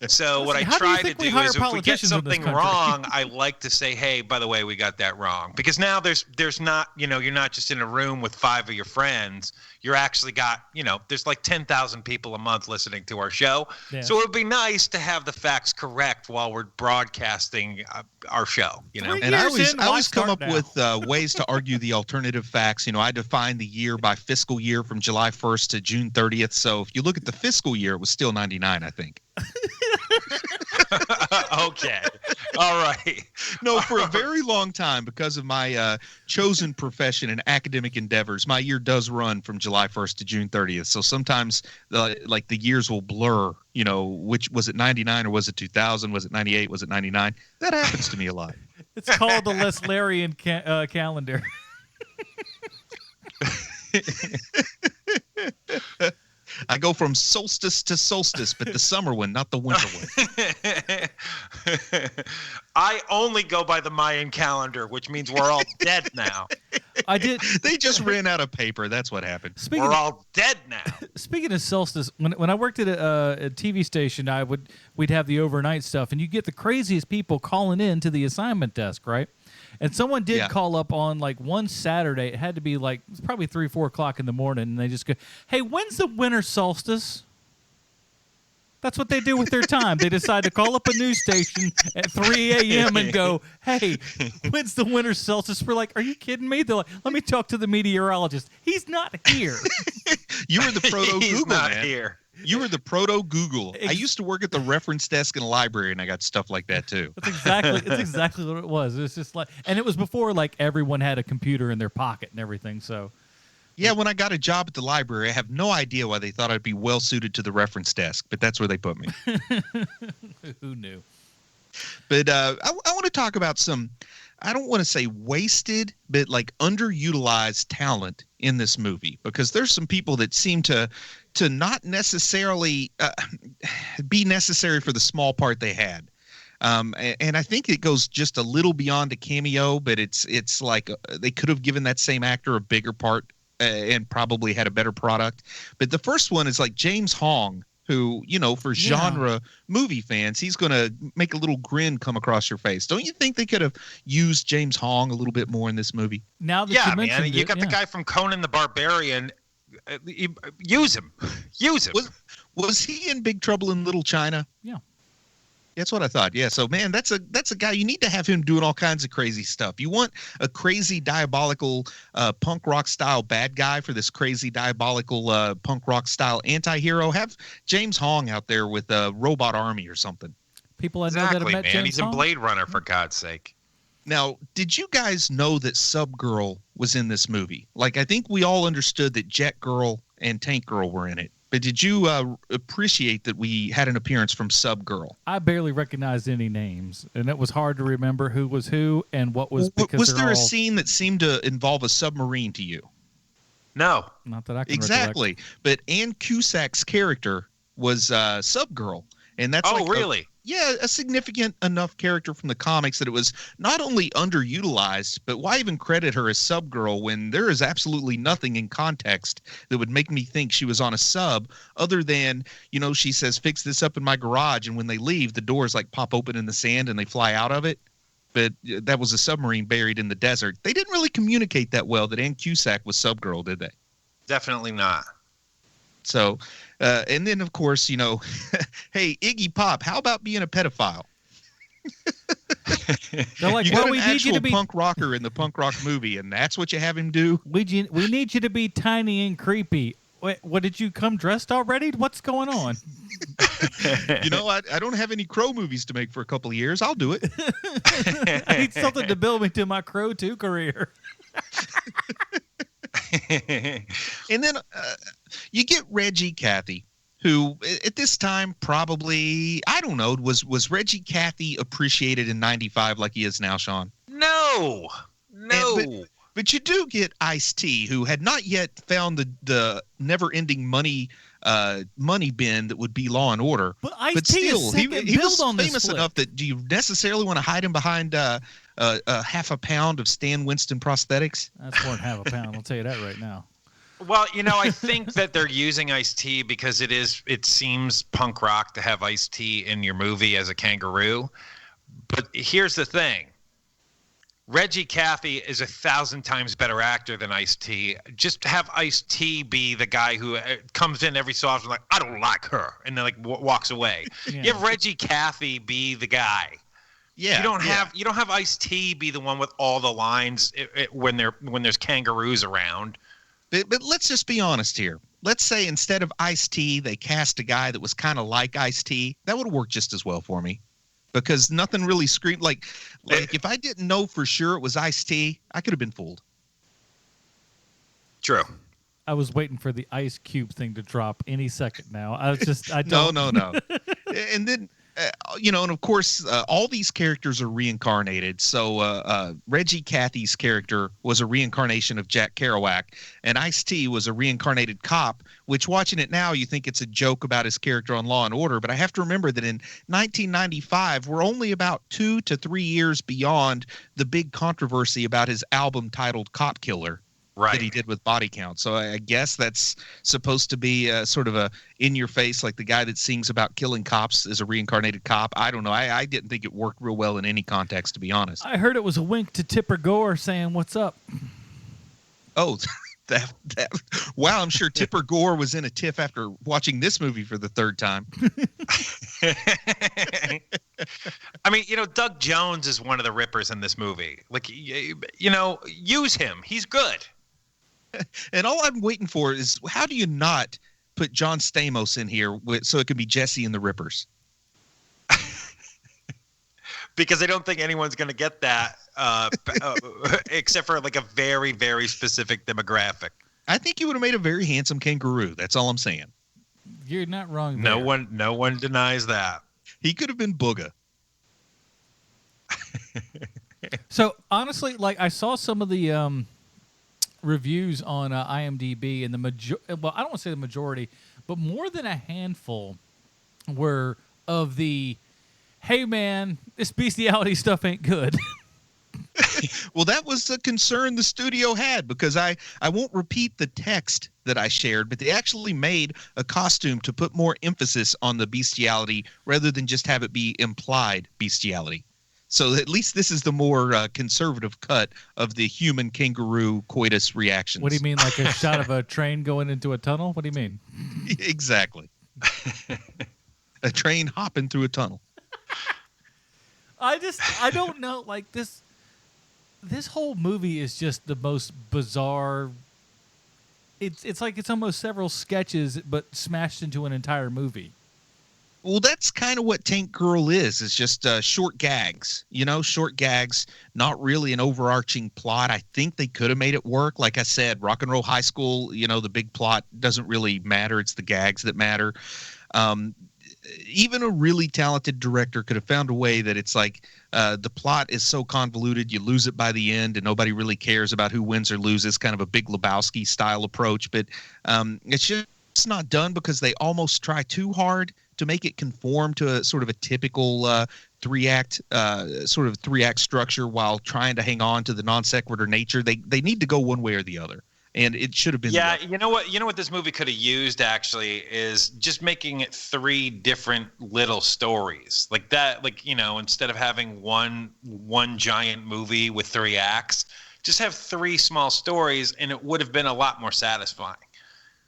S2: So what I try to do is, if we get something wrong, I like to say, hey, by the way, we got that wrong. Because now there's not, you're not just in a room with 5 of your friends. You're actually got, there's like 10,000 people a month listening to our show. Yeah. So it would be nice to have the facts correct while we're broadcasting our show,
S3: And I always come up with ways to argue the alternative facts. I define the year by fiscal year from July 1st to June 30th. So if you look at the fiscal year, it was still 99, I think.
S2: Okay. All right.
S3: No, for a very long time, because of my chosen profession and academic endeavors, my year does run from July 1st to June 30th. So sometimes the years will blur, which was it 99 or was it 2000? Was it 98? Was it 99? That happens to me a lot.
S1: It's called the Leslerian calendar.
S3: I go from solstice to solstice, but the summer one, not the winter one.
S2: I only go by the Mayan calendar, which means we're all dead now.
S3: They just ran out of paper. That's what happened.
S2: We're all dead now.
S1: Speaking of solstice, when I worked at a TV station, we'd have the overnight stuff, and you get the craziest people calling in to the assignment desk, right? And someone did call up on like one Saturday. It had to be like probably 3, 4 o'clock in the morning, and they just go, "Hey, when's the winter solstice?" That's what they do with their time. They decide to call up a news station at 3 a.m. and go, "Hey, when's the winter solstice?" We're like, "Are you kidding me?" They're like, "Let me talk to the meteorologist. He's not here."
S3: You were the proto
S2: He's
S3: Google,
S2: not
S3: man.
S2: Here.
S3: You were the proto Google. I used to work at the reference desk in a library, and I got stuff like that too.
S1: That's exactly what it was. It was just like, and it was before like everyone had a computer in their pocket and everything. So,
S3: yeah, when I got a job at the library, I have no idea why they thought I'd be well suited to the reference desk, but that's where they put me.
S1: Who knew?
S3: But I want to talk about some, I don't want to say wasted, but like underutilized talent in this movie, because there's some people that seem to not necessarily be necessary for the small part they had. And I think it goes just a little beyond a cameo, but it's like they could have given that same actor a bigger part and probably had a better product. But the first one is like James Hong, who, for genre movie fans, he's going to make a little grin come across your face. Don't you think they could have used James Hong a little bit more in this movie?
S1: Now that you mentioned it,
S2: you got the guy from Conan the Barbarian. Use him.
S3: Was he in Big Trouble in Little China?
S1: Yeah.
S3: That's what I thought. Yeah. So, man, that's a guy. You need to have him doing all kinds of crazy stuff. You want a crazy, diabolical punk rock style bad guy for this crazy, diabolical punk rock style anti-hero? Have James Hong out there with a robot army or something.
S1: People I know that have met
S2: man.
S1: James
S2: He's
S1: Hong?
S2: in Blade Runner, for God's sake.
S3: Now, did you guys know that Subgirl was in this movie? Like, I think we all understood that Jet Girl and Tank Girl were in it. But did you appreciate that we had an appearance from Subgirl?
S1: I barely recognized any names, and it was hard to remember who was who and what was.
S3: Was there a scene that seemed to involve a submarine to you?
S2: No,
S1: not that I can.
S3: Exactly,
S1: recollect.
S3: But Ann Cusack's character was Subgirl, and that's
S2: really?
S3: A significant enough character from the comics that it was not only underutilized, but why even credit her as Subgirl when there is absolutely nothing in context that would make me think she was on a sub other than, she says, fix this up in my garage. And when they leave, the doors like pop open in the sand and they fly out of it. But that was a submarine buried in the desert. They didn't really communicate that well that Ann Cusack was Subgirl, did they?
S2: Definitely not.
S3: So, and then, of course, hey, Iggy Pop, how about being a pedophile?
S1: They're like,
S3: you
S1: well,
S3: got
S1: we
S3: an
S1: need
S3: actual
S1: you to be
S3: punk rocker in the punk rock movie, and that's what you have him do?
S1: we need you to be tiny and creepy. Wait, what, did you come dressed already? What's going on?
S3: You know, I don't have any Crow movies to make for a couple of years. I'll do it.
S1: I need something to build me to my Crow 2 career.
S3: And then you get Reggie Cathy, who at this time probably, I don't know, was Reggie Cathy appreciated in 95 like he is now, Sean?
S2: No.
S3: But you do get Ice-T, who had not yet found the never-ending money bin that would be Law and Order.
S1: But Ice-T is second
S3: he was
S1: build on this
S3: famous
S1: flick.
S3: enough that do you necessarily want to hide him behind half a pound of Stan Winston prosthetics?
S1: That's more than half a pound. I'll tell you that right now.
S2: Well, I think that they're using Ice-T because it seems punk rock to have Ice-T in your movie as a kangaroo. But here's the thing. Reggie Cathy is 1,000 times better actor than Ice-T. Just have Ice-T be the guy who comes in every so often like, I don't like her, and then walks away.
S1: Yeah.
S2: You have Reggie Cathy be the guy.
S3: Yeah,
S2: you don't have Ice-T be the one with all the lines when there's kangaroos around.
S3: But let's just be honest here. Let's say instead of Ice-T, they cast a guy that was kind of like Ice-T. That would work just as well for me. Because nothing really screamed like if I didn't know for sure it was Ice-T, I could have been fooled.
S2: True.
S1: I was waiting for the Ice Cube thing to drop any second now. I don't.
S3: No. And then, and of course, all these characters are reincarnated. So Reggie Cathy's character was a reincarnation of Jack Kerouac, and Ice-T was a reincarnated cop, which watching it now, you think it's a joke about his character on Law & Order. But I have to remember that in 1995, we're only about 2 to 3 years beyond the big controversy about his album titled Cop Killer.
S2: Right.
S3: That he did with Body Count. So I guess that's supposed to be sort of a in-your-face, like the guy that sings about killing cops is a reincarnated cop. I don't know. I didn't think it worked real well in any context, to be honest.
S1: I heard it was a wink to Tipper Gore saying, "What's up?"
S3: Oh, that wow! I'm sure Tipper Gore was in a tiff after watching this movie for the third time.
S2: I mean, Doug Jones is one of the rippers in this movie. Like, use him. He's good.
S3: And all I'm waiting for is how do you not put John Stamos in here so it can be Jesse and the Rippers?
S2: Because I don't think anyone's going to get that except for like a very, very specific demographic.
S3: I think you would have made a very handsome kangaroo. That's all I'm saying.
S1: You're not wrong there.
S2: No one denies that.
S3: He could have been Booga.
S1: So honestly, like I saw some of the reviews on IMDb, and I don't want to say the majority, but more than a handful were of the, hey man, this bestiality stuff ain't good.
S3: Well, that was a concern the studio had because I won't repeat the text that I shared, but they actually made a costume to put more emphasis on the bestiality rather than just have it be implied bestiality. So at least this is the more conservative cut of the human kangaroo coitus reactions.
S1: What do you mean, like a shot of a train going into a tunnel? What do you mean?
S3: Exactly. A train hopping through a tunnel.
S1: I don't know. Like this whole movie is just the most bizarre. It's like it's almost several sketches, but smashed into an entire movie.
S3: Well, that's kind of what Tank Girl is. It's just short gags, short gags, not really an overarching plot. I think they could have made it work. Like I said, Rock and Roll High School, the big plot doesn't really matter. It's the gags that matter. Even a really talented director could have found a way that it's like the plot is so convoluted, you lose it by the end, and nobody really cares about who wins or loses, kind of a Big Lebowski style approach. But it's just not done because they almost try too hard to make it conform to a sort of a typical three-act structure while trying to hang on to the non sequitur nature. They need to go one way or the other. And it should have been.
S2: Yeah, you know what this movie could have used actually is just making it 3 different little stories like that. Like, instead of having one giant movie with 3 acts, just have 3 small stories, and it would have been a lot more satisfying.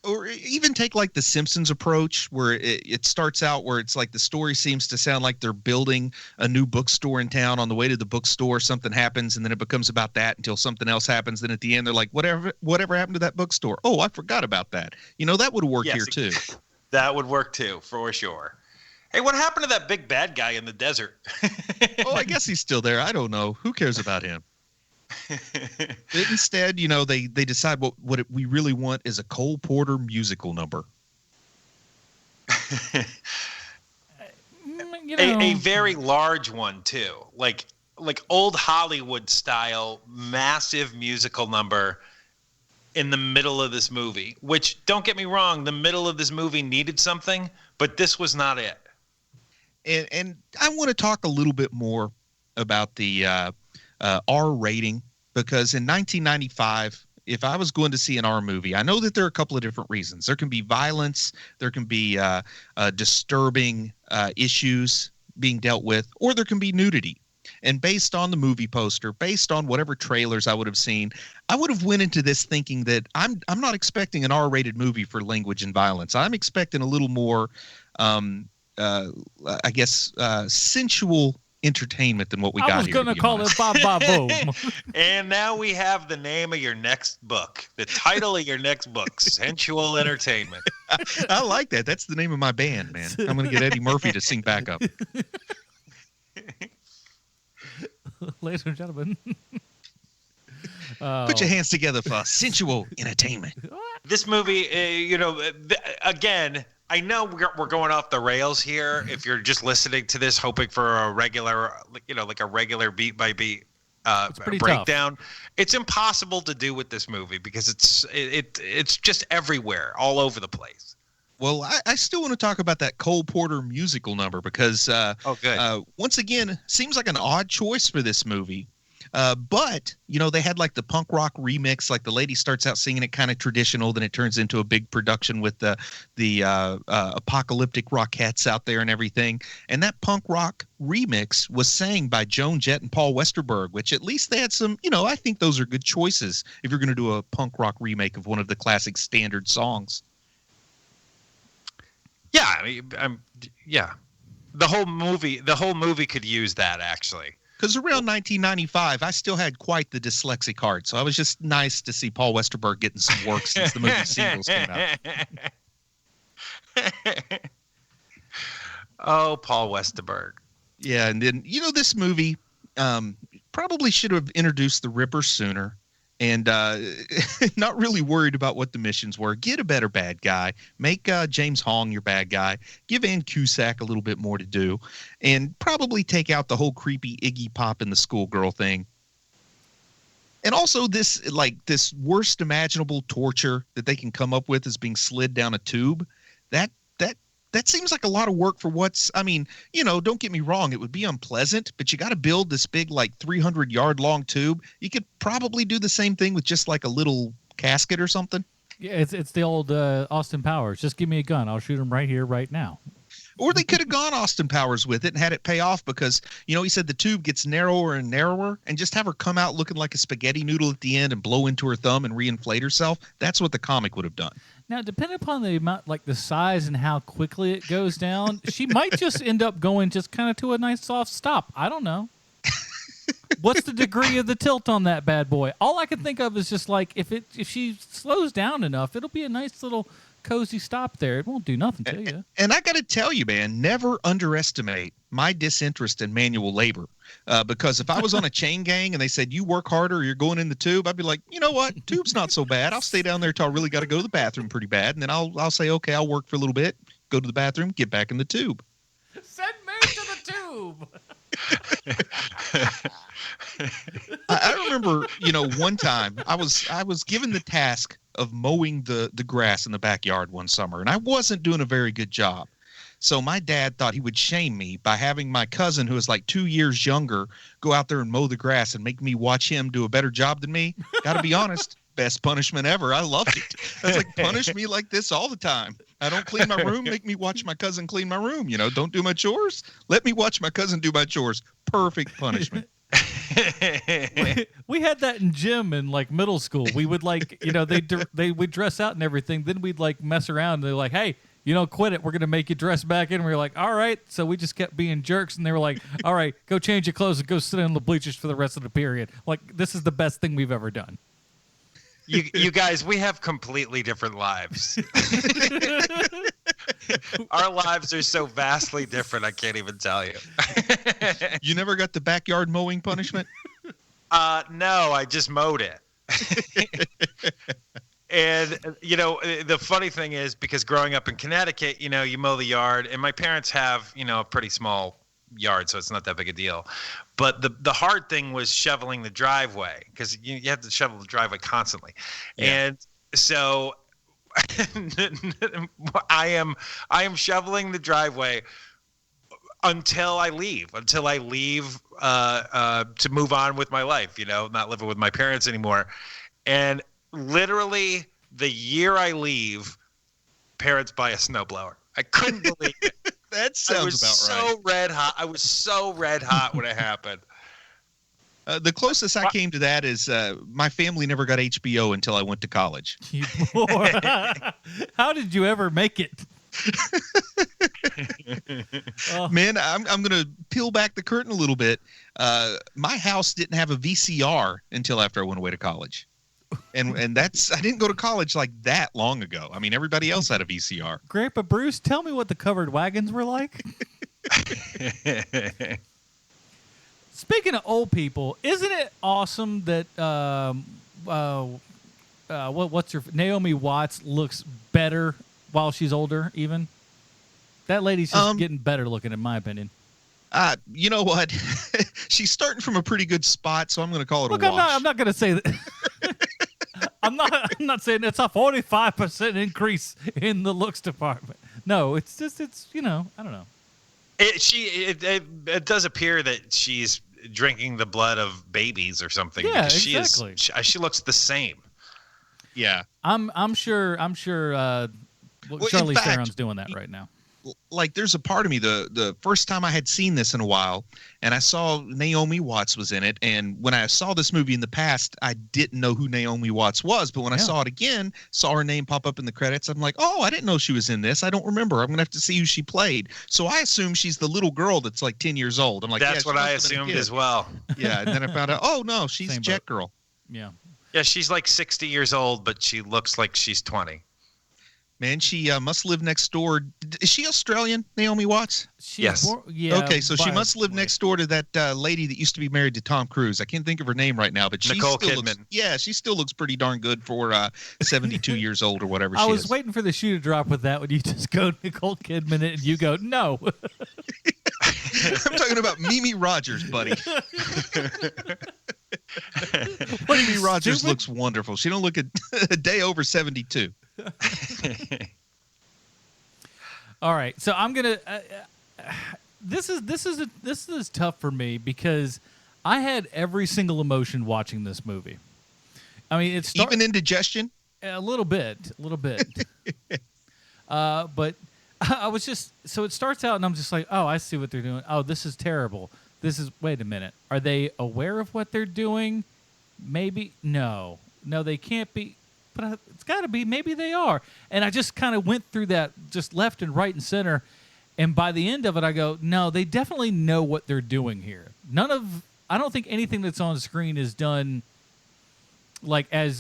S3: Or even take like the Simpsons approach, where it starts out where it's like the story seems to sound like they're building a new bookstore in town. On the way to the bookstore, something happens, and then it becomes about that until something else happens. Then at the end, they're like, whatever happened to that bookstore? Oh, I forgot about that. That would work here too.
S2: That would work too, for sure. Hey, what happened to that big bad guy in the desert?
S3: Oh, I guess he's still there. I don't know. Who cares about him? Instead, they decide what we really want is a Cole Porter musical number.
S2: A very large one too, like old Hollywood style, massive musical number in the middle of this movie. Which, don't get me wrong, the middle of this movie needed something, but this was not it.
S3: And I want to talk a little bit more about the R rating, because in 1995, if I was going to see an R movie, I know that there are a couple of different reasons. There can be violence, there can be disturbing issues being dealt with, or there can be nudity. And based on the movie poster, based on whatever trailers I would have seen, I would have went into this thinking that I'm not expecting an R-rated movie for language and violence. I'm expecting a little more, sensual entertainment than what we got here.
S1: I was going to call it Bob Bob Boom.
S2: And now we have the name of your next book, the title of your next book, Sensual Entertainment.
S3: I like that. That's the name of my band, man. I'm going to get Eddie Murphy to sing back up.
S1: Ladies and gentlemen.
S3: Put your hands together for Sensual Entertainment.
S2: This movie, again, I know we're going off the rails here. If you're just listening to this, hoping for a regular, like a regular beat by beat breakdown,
S1: tough.
S2: It's impossible to do with this movie because it's just everywhere, all over the place.
S3: Well, I still want to talk about that Cole Porter musical number because, once again, seems like an odd choice for this movie. But, they had like the punk rock remix, like the lady starts out singing it kind of traditional, then it turns into a big production with the apocalyptic Rockettes out there and everything. And that punk rock remix was sang by Joan Jett and Paul Westerberg, which at least they had some, I think those are good choices if you're going to do a punk rock remake of one of the classic standard songs.
S2: Yeah, the whole movie could use that, actually.
S3: Because around 1995, I still had quite the dyslexic heart, so it was just nice to see Paul Westerberg getting some work since the movie singles came out.
S2: Oh, Paul Westerberg.
S3: Yeah, and then, this movie probably should have introduced the Ripper sooner. And not really worried about what the missions were. Get a better bad guy. Make James Hong your bad guy. Give Ann Cusack a little bit more to do. And probably take out the whole creepy Iggy Pop and the schoolgirl thing. And also this worst imaginable torture that they can come up with is being slid down a tube. That seems like a lot of work for don't get me wrong, it would be unpleasant, but you got to build this big, 300-yard long tube. You could probably do the same thing with just like a little casket or something.
S1: Yeah, it's the old Austin Powers. Just give me a gun. I'll shoot him right here, right now.
S3: Or they could have gone Austin Powers with it and had it pay off because, he said the tube gets narrower and narrower, and just have her come out looking like a spaghetti noodle at the end and blow into her thumb and reinflate herself. That's what the comic would have done.
S1: Now, depending upon the amount, the size and how quickly it goes down, she might just end up going just kind of to a nice soft stop. I don't know. What's the degree of the tilt on that bad boy? All I can think of is just if she slows down enough, it'll be a nice little cozy stop there. It won't do nothing to you.
S3: And I got to tell you, man, never underestimate my disinterest in manual labor. Because if I was on a chain gang and they said, you work harder or you're going in the tube, I'd be like, you know what? Tube's not so bad. I'll stay down there till I really got to go to the bathroom pretty bad. And then I'll say, okay, I'll work for a little bit, go to the bathroom, get back in the tube.
S1: Send me to the tube.
S3: I remember, one time I was given the task of mowing the grass in the backyard one summer, and I wasn't doing a very good job. So my dad thought he would shame me by having my cousin, who was 2 years younger, go out there and mow the grass and make me watch him do a better job than me. Got to be honest, best punishment ever. I loved it. I was punish me like this all the time. I don't clean my room, make me watch my cousin clean my room. Don't do my chores. Let me watch my cousin do my chores. Perfect punishment.
S1: We had that in gym in like middle school. We would like, they would dress out and everything. Then we'd like mess around. And they're like, hey, quit it. We're going to make you dress back in. And we were like, all right. So we just kept being jerks. And they were like, all right, go change your clothes and go sit on the bleachers for the rest of the period. Like, this is the best thing we've ever done.
S2: You guys, we have completely different lives. Our lives are so vastly different, I can't even tell you.
S3: You never got the backyard mowing punishment?
S2: No, I just mowed it. And, the funny thing is, because growing up in Connecticut, you mow the yard, and my parents have, a pretty small yard, so it's not that big a deal. But the hard thing was shoveling the driveway, because you have to shovel the driveway constantly. Yeah. And so I am shoveling the driveway until I leave to move on with my life, not living with my parents anymore. And literally the year I leave, parents buy a snowblower. I couldn't believe it.
S3: That sounds about right.
S2: I was so red hot when it happened.
S3: The closest I came to that is my family never got HBO until I went to college.
S1: How did you ever make it?
S3: Man, I'm going to peel back the curtain a little bit. My house didn't have a VCR until after I went away to college. And that's, I didn't go to college like that long ago. I mean, everybody else had a VCR.
S1: Grandpa Bruce, tell me what the covered wagons were like. Speaking of old people, isn't it awesome that Naomi Watts looks better while she's older? Even that lady's just getting better looking, in my opinion.
S3: You know what? She's starting from a pretty good spot, so I'm going to call it a wash.
S1: I'm not going to say that. I'm not saying it's a 45% increase in the looks department. No, it's just I don't know.
S2: It does appear that she's drinking the blood of babies or something.
S1: Yeah,
S2: because
S1: exactly.
S2: She looks the same.
S3: Yeah,
S1: I'm sure. Charlize Theron's doing that right now.
S3: Like, there's a part of me, the first time I had seen this in a while, and I saw Naomi Watts was in it, and when I saw this movie in the past, I didn't know who Naomi Watts was, but when I saw it again, saw her name pop up in the credits, I'm like, oh, I didn't know she was in this. I don't remember. I'm going to have to see who she played. So I assume she's the little girl that's like 10 years old. I'm like,
S2: that's what I assumed as well.
S3: Yeah, and then I found out, oh, no, she's Jet Girl.
S1: Yeah.
S2: Yeah, she's like 60 years old, but she looks like she's 20.
S3: Man, she must live next door. Is she Australian, Naomi Watts?
S2: Yes.
S1: Yeah.
S3: Okay, so she must live next door to that lady that used to be married to Tom Cruise. I can't think of her name right now, but she
S2: Nicole
S3: still
S2: Kidman.
S3: She still looks pretty darn good for 72 years old or whatever she is.
S1: I was waiting for the shoe to drop with that when you just go Nicole Kidman and you go, no.
S3: I'm talking about Mimi Rogers, buddy. Mimi Rogers looks wonderful. She don't look a day over 72.
S1: All right, so I'm gonna. This is tough for me because I had every single emotion watching this movie. I mean, it's
S3: even indigestion.
S1: A little bit. But I was just so it starts out and I'm just like, oh, I see what they're doing. Oh, this is terrible. Wait a minute. Are they aware of what they're doing? Maybe no, they can't be. But it's got to be. Maybe they are. And I just kind of went through that just left and right and center. And by the end of it, I go, no, they definitely know what they're doing here. I don't think anything that's on screen is done I don't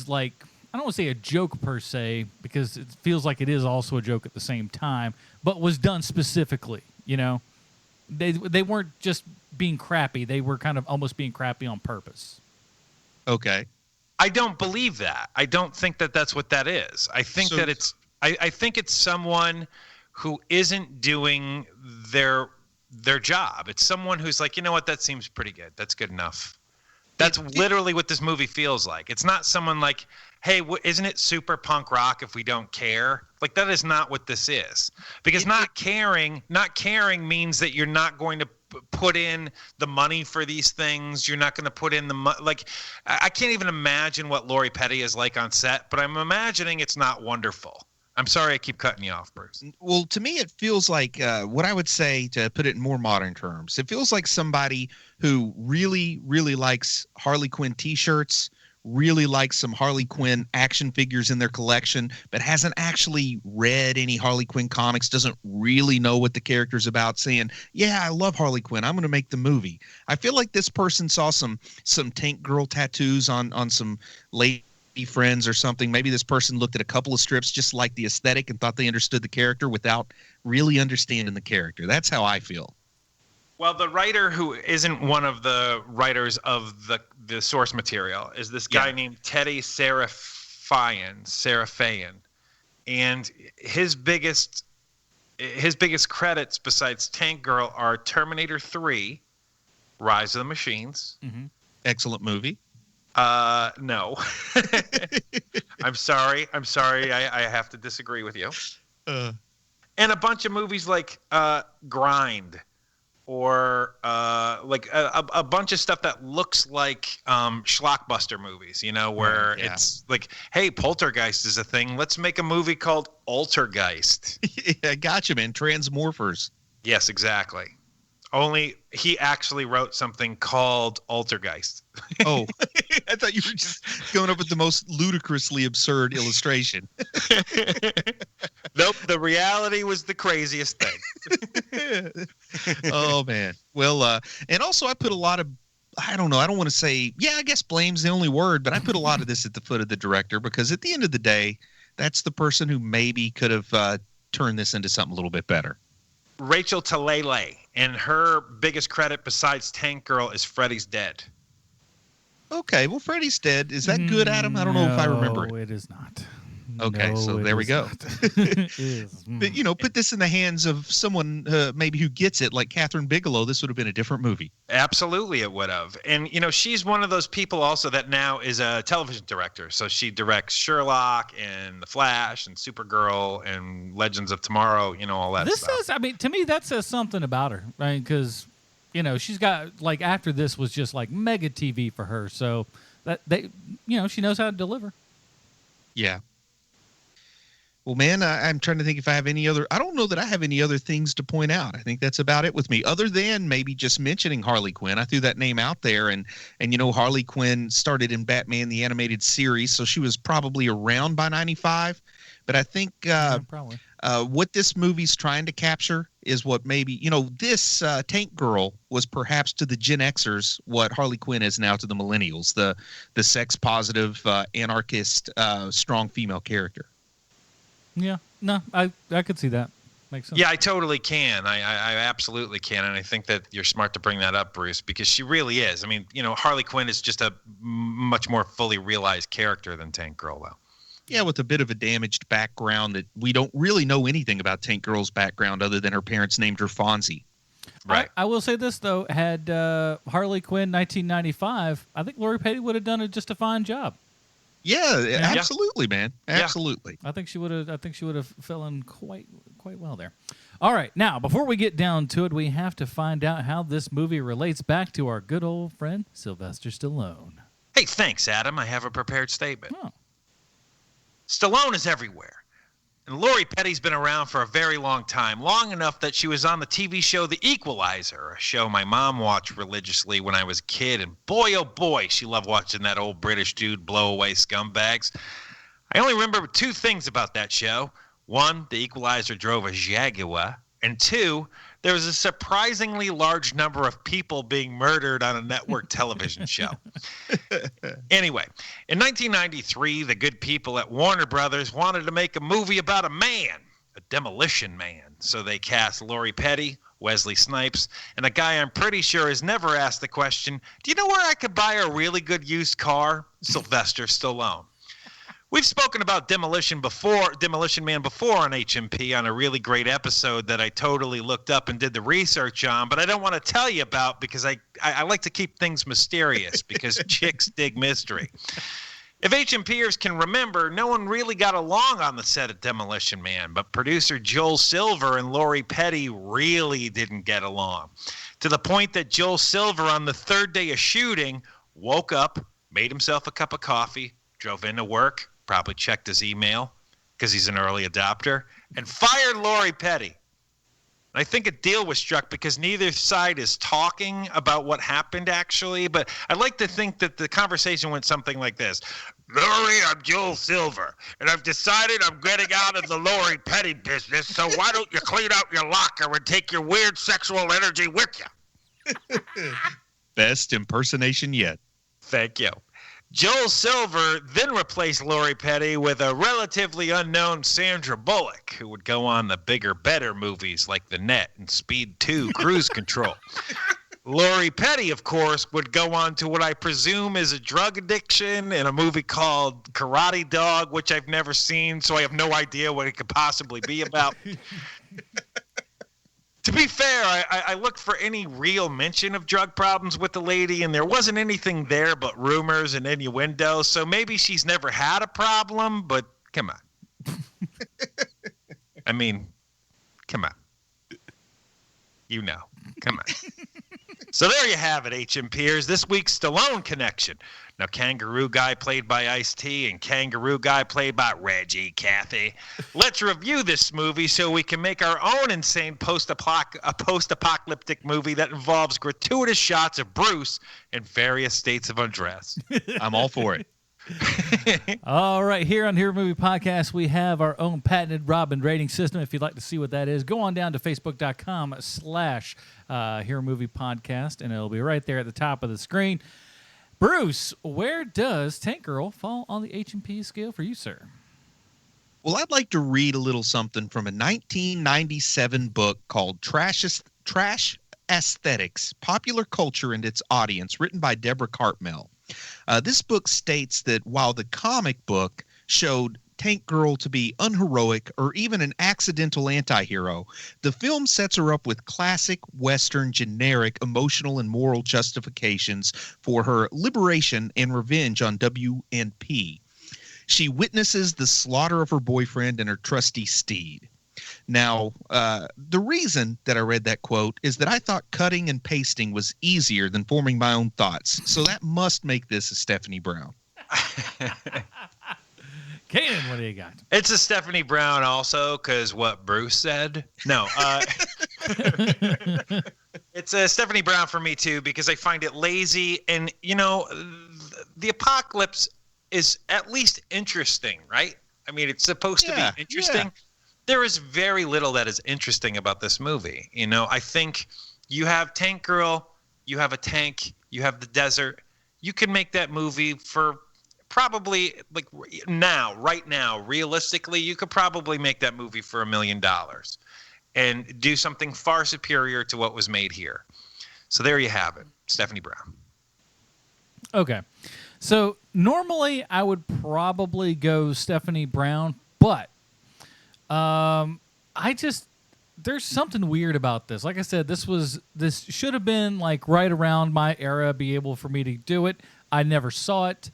S1: want to say a joke per se, because it feels like it is also a joke at the same time, but was done specifically, They weren't just being crappy. They were kind of almost being crappy on purpose.
S3: Okay.
S2: I don't believe that. I don't think that that's what that is. I think that it's I think it's someone who isn't doing their job. It's someone who's like, you know what, that seems pretty good. That's good enough. That's literally what this movie feels like. It's not someone like, hey, isn't it super punk rock if we don't care? Like, that is not what this is. Because not caring means that you're not going to put in the money for these things. You're not going to put in the money. Like, I can't even imagine what Lori Petty is like on set, but I'm imagining it's not wonderful. I'm sorry I keep cutting you off, Bruce.
S3: Well, to me, it feels like what I would say, to put it in more modern terms, it feels like somebody who really, really likes Harley Quinn T-shirts, really likes some Harley Quinn action figures in their collection, but hasn't actually read any Harley Quinn comics, doesn't really know what the character's about, saying, yeah, I love Harley Quinn, I'm going to make the movie. I feel like this person saw some Tank Girl tattoos on some lady friends or something. Maybe this person looked at a couple of strips, just like the aesthetic, and thought they understood the character without really understanding the character. That's how I feel.
S2: Well, the writer who isn't one of the writers of the source material is this guy named Teddy Serafian. And his biggest credits besides Tank Girl are Terminator 3, Rise of the Machines.
S3: Mm-hmm. Excellent movie.
S2: No. I'm sorry. I have to disagree with you. And a bunch of movies like Grind, or like a bunch of stuff that looks like schlockbuster movies, where it's like, hey, Poltergeist is a thing. Let's make a movie called Altergeist.
S3: Yeah, gotcha, man. Transmorphers.
S2: Yes, exactly. Only he actually wrote something called Altergeist.
S3: Oh, I thought you were just going up with the most ludicrously absurd illustration.
S2: Nope, the reality was the craziest thing.
S3: Oh, man. Well, and also I put a lot of, I don't know, I don't want to say, I guess blame's the only word, but I put a lot of this at the foot of the director, because at the end of the day, that's the person who maybe could have turned this into something a little bit better.
S2: Rachel Talalay, and her biggest credit besides Tank Girl is Freddy's Dead.
S3: Okay, well, Freddy's Dead. Is that good, Adam? I don't know if I remember it.
S1: No, it is not.
S3: Okay, so there we go. But, put this in the hands of someone maybe who gets it, like Catherine Bigelow. This would have been a different movie.
S2: Absolutely, it would have. And, she's one of those people also that now is a television director. So she directs Sherlock and The Flash and Supergirl and Legends of Tomorrow, all that stuff.
S1: To me, that says something about her, right? Because, she's got, like, after this was just, like, mega TV for her. So, she knows how to deliver.
S3: Yeah. Well, man, I'm trying to think if I have any other. I don't know that I have any other things to point out. I think that's about it with me, other than maybe just mentioning Harley Quinn. I threw that name out there, and Harley Quinn started in Batman the Animated Series, so she was probably around by 95. But I think
S1: probably.
S3: What this movie's trying to capture is what maybe this Tank Girl was perhaps to the Gen Xers what Harley Quinn is now to the millennials, the sex positive anarchist strong female character.
S1: Yeah, no, I could see that. Makes sense.
S2: Yeah, I totally can. I absolutely can, and I think that you're smart to bring that up, Bruce, because she really is. I mean, Harley Quinn is just a much more fully realized character than Tank Girl, though.
S3: Yeah, with a bit of a damaged background that we don't really know anything about Tank Girl's background other than her parents named her Fonzie.
S2: Right.
S1: I will say this, though. Had Harley Quinn 1995, I think Lori Petty would have done just a fine job.
S3: Yeah, absolutely, man. Absolutely.
S1: I think she would have fell in quite well there. All right, now before we get down to it, we have to find out how this movie relates back to our good old friend Sylvester Stallone.
S2: Hey, thanks, Adam. I have a prepared statement.
S1: Oh.
S2: Stallone is everywhere. And Lori Petty's been around for a very long time, long enough that she was on the TV show The Equalizer, a show my mom watched religiously when I was a kid, and boy, oh boy, she loved watching that old British dude blow away scumbags. I only remember two things about that show. One, The Equalizer drove a Jaguar, and two, there was a surprisingly large number of people being murdered on a network television show. Anyway, in 1993, the good people at Warner Brothers wanted to make a movie about a man, a demolition man. So they cast Lori Petty, Wesley Snipes, and a guy I'm pretty sure has never asked the question, do you know where I could buy a really good used car? Sylvester Stallone. We've spoken about Demolition Man before on HMP on a really great episode that I totally looked up and did the research on, but I don't want to tell you about because I like to keep things mysterious because chicks dig mystery. If HMPers can remember, no one really got along on the set of Demolition Man, but producer Joel Silver and Lori Petty really didn't get along, to the point that Joel Silver on the third day of shooting woke up, made himself a cup of coffee, drove into work, probably checked his email, because he's an early adopter, and fired Lori Petty. I think a deal was struck because neither side is talking about what happened, actually. But I'd like to think that the conversation went something like this. Lori, I'm Joel Silver, and I've decided I'm getting out of the Lori Petty business, so why don't you clean out your locker and take your weird sexual energy with you?
S3: Best impersonation yet.
S2: Thank you. Joel Silver then replaced Lori Petty with a relatively unknown Sandra Bullock, who would go on the bigger, better movies like The Net and Speed 2 Cruise Control. Lori Petty, of course, would go on to what I presume is a drug addiction in a movie called Karate Dog, which I've never seen, so I have no idea what it could possibly be about. To be fair, I looked for any real mention of drug problems with the lady, and there wasn't anything there but rumors and innuendo, so maybe she's never had a problem, but come on. I mean, come on. You know. Come on. So there you have it, HMPers. This week's Stallone connection. Now, Kangaroo Guy played by Ice-T and Kangaroo Guy played by Reggie Cathy. Let's review this movie so we can make our own insane post-apocalyptic movie that involves gratuitous shots of Bruce in various states of undress.
S3: I'm all for it.
S1: All right, here on Hero Movie Podcast, we have our own patented Robin rating system. If you'd like to see what that is, go on down to facebook.com/Hero Movie Podcast, and it'll be right there at the top of the screen. Bruce, where does Tank Girl fall on the H&P scale for you, sir?
S3: Well, I'd like to read a little something from a 1997 book called Trash Aesthetics, Popular Culture and Its Audience, written by Deborah Cartmel. This book states that while the comic book showed Tank Girl to be unheroic or even an accidental anti-hero, the film sets her up with classic Western generic emotional and moral justifications for her liberation and revenge on WNP. She witnesses the slaughter of her boyfriend and her trusty steed. Now, the reason that I read that quote is that I thought cutting and pasting was easier than forming my own thoughts. So that must make this a Stephanie Brown.
S1: Keenan, what do you got?
S2: It's a Stephanie Brown also, because what Bruce said. No. It's a Stephanie Brown for me, too, because I find it lazy. And, you know, the apocalypse is at least interesting, right? I mean, it's supposed to be interesting. Yeah. There is very little that is interesting about this movie. You know, I think you have Tank Girl, you have a tank, you have the desert. You can make that movie for probably, like, right now, realistically, you could probably make that movie for $1 million and do something far superior to what was made here. So there you have it, Stephanie Brown.
S1: Okay. So normally I would probably go Stephanie Brown, but there's something weird about this. Like I said, this should have been like right around my era, be able for me to do it. I never saw it.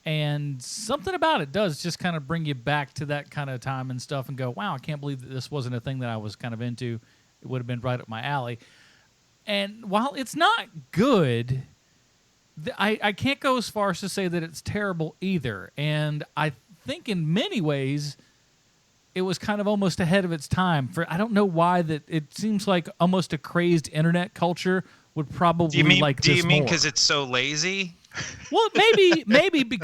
S1: And something about it does just kind of bring you back to that kind of time and stuff and go, wow, I can't believe that this wasn't a thing that I was kind of into. It would have been right up my alley. And while it's not good, I can't go as far as to say that it's terrible either. And I think in many ways it was kind of almost ahead of its time. I don't know why that it seems like almost a craized internet culture would probably like this more.
S2: Do you mean because it's so lazy?
S1: Well, maybe,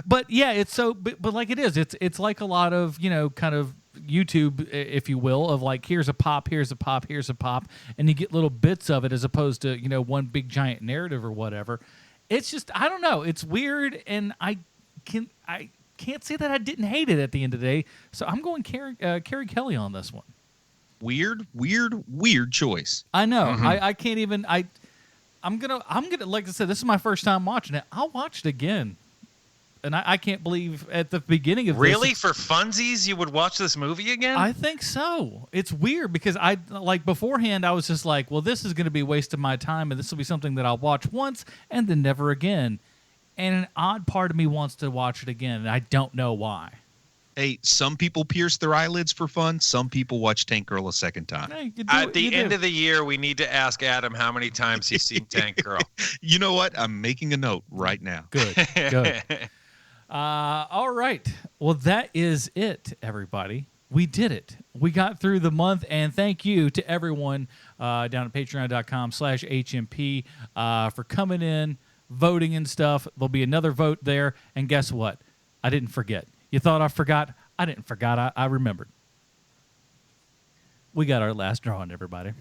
S1: but yeah, it's so, but like it is, it's like a lot of, you know, kind of YouTube, if you will, of like, here's a pop, here's a pop, here's a pop, and you get little bits of it as opposed to, you know, one big giant narrative or whatever. It's just, I don't know, it's weird, and I can't say that I didn't hate it at the end of the day, so I'm going Carrie Kelly on this one.
S3: Weird choice.
S1: I know. Mm-hmm. I can't even, I'm gonna like I said, this is my first time watching it. I'll watch it again, and I can't believe at the beginning of
S2: really
S1: this,
S2: for funsies you would watch this movie again.
S1: I think so. It's weird because I like beforehand I was just like, well, this is going to be a waste of my time, and this will be something that I'll watch once and then never again. And an odd part of me wants to watch it again, and I don't know why.
S3: Hey, some people pierce their eyelids for fun. Some people watch Tank Girl a second time.
S1: Hey,
S2: At the end of the year, we need to ask Adam how many times he's seen Tank Girl.
S3: You know what? I'm making a note right now.
S1: Good. All right. Well, that is it, everybody. we did it. We got through the month, and thank you to everyone down at patreon.com/HMP for coming in, voting and stuff. There'll be another vote there, and guess what? I didn't forget. You thought I forgot? I didn't forget. I remembered. We got our last drawing, everybody.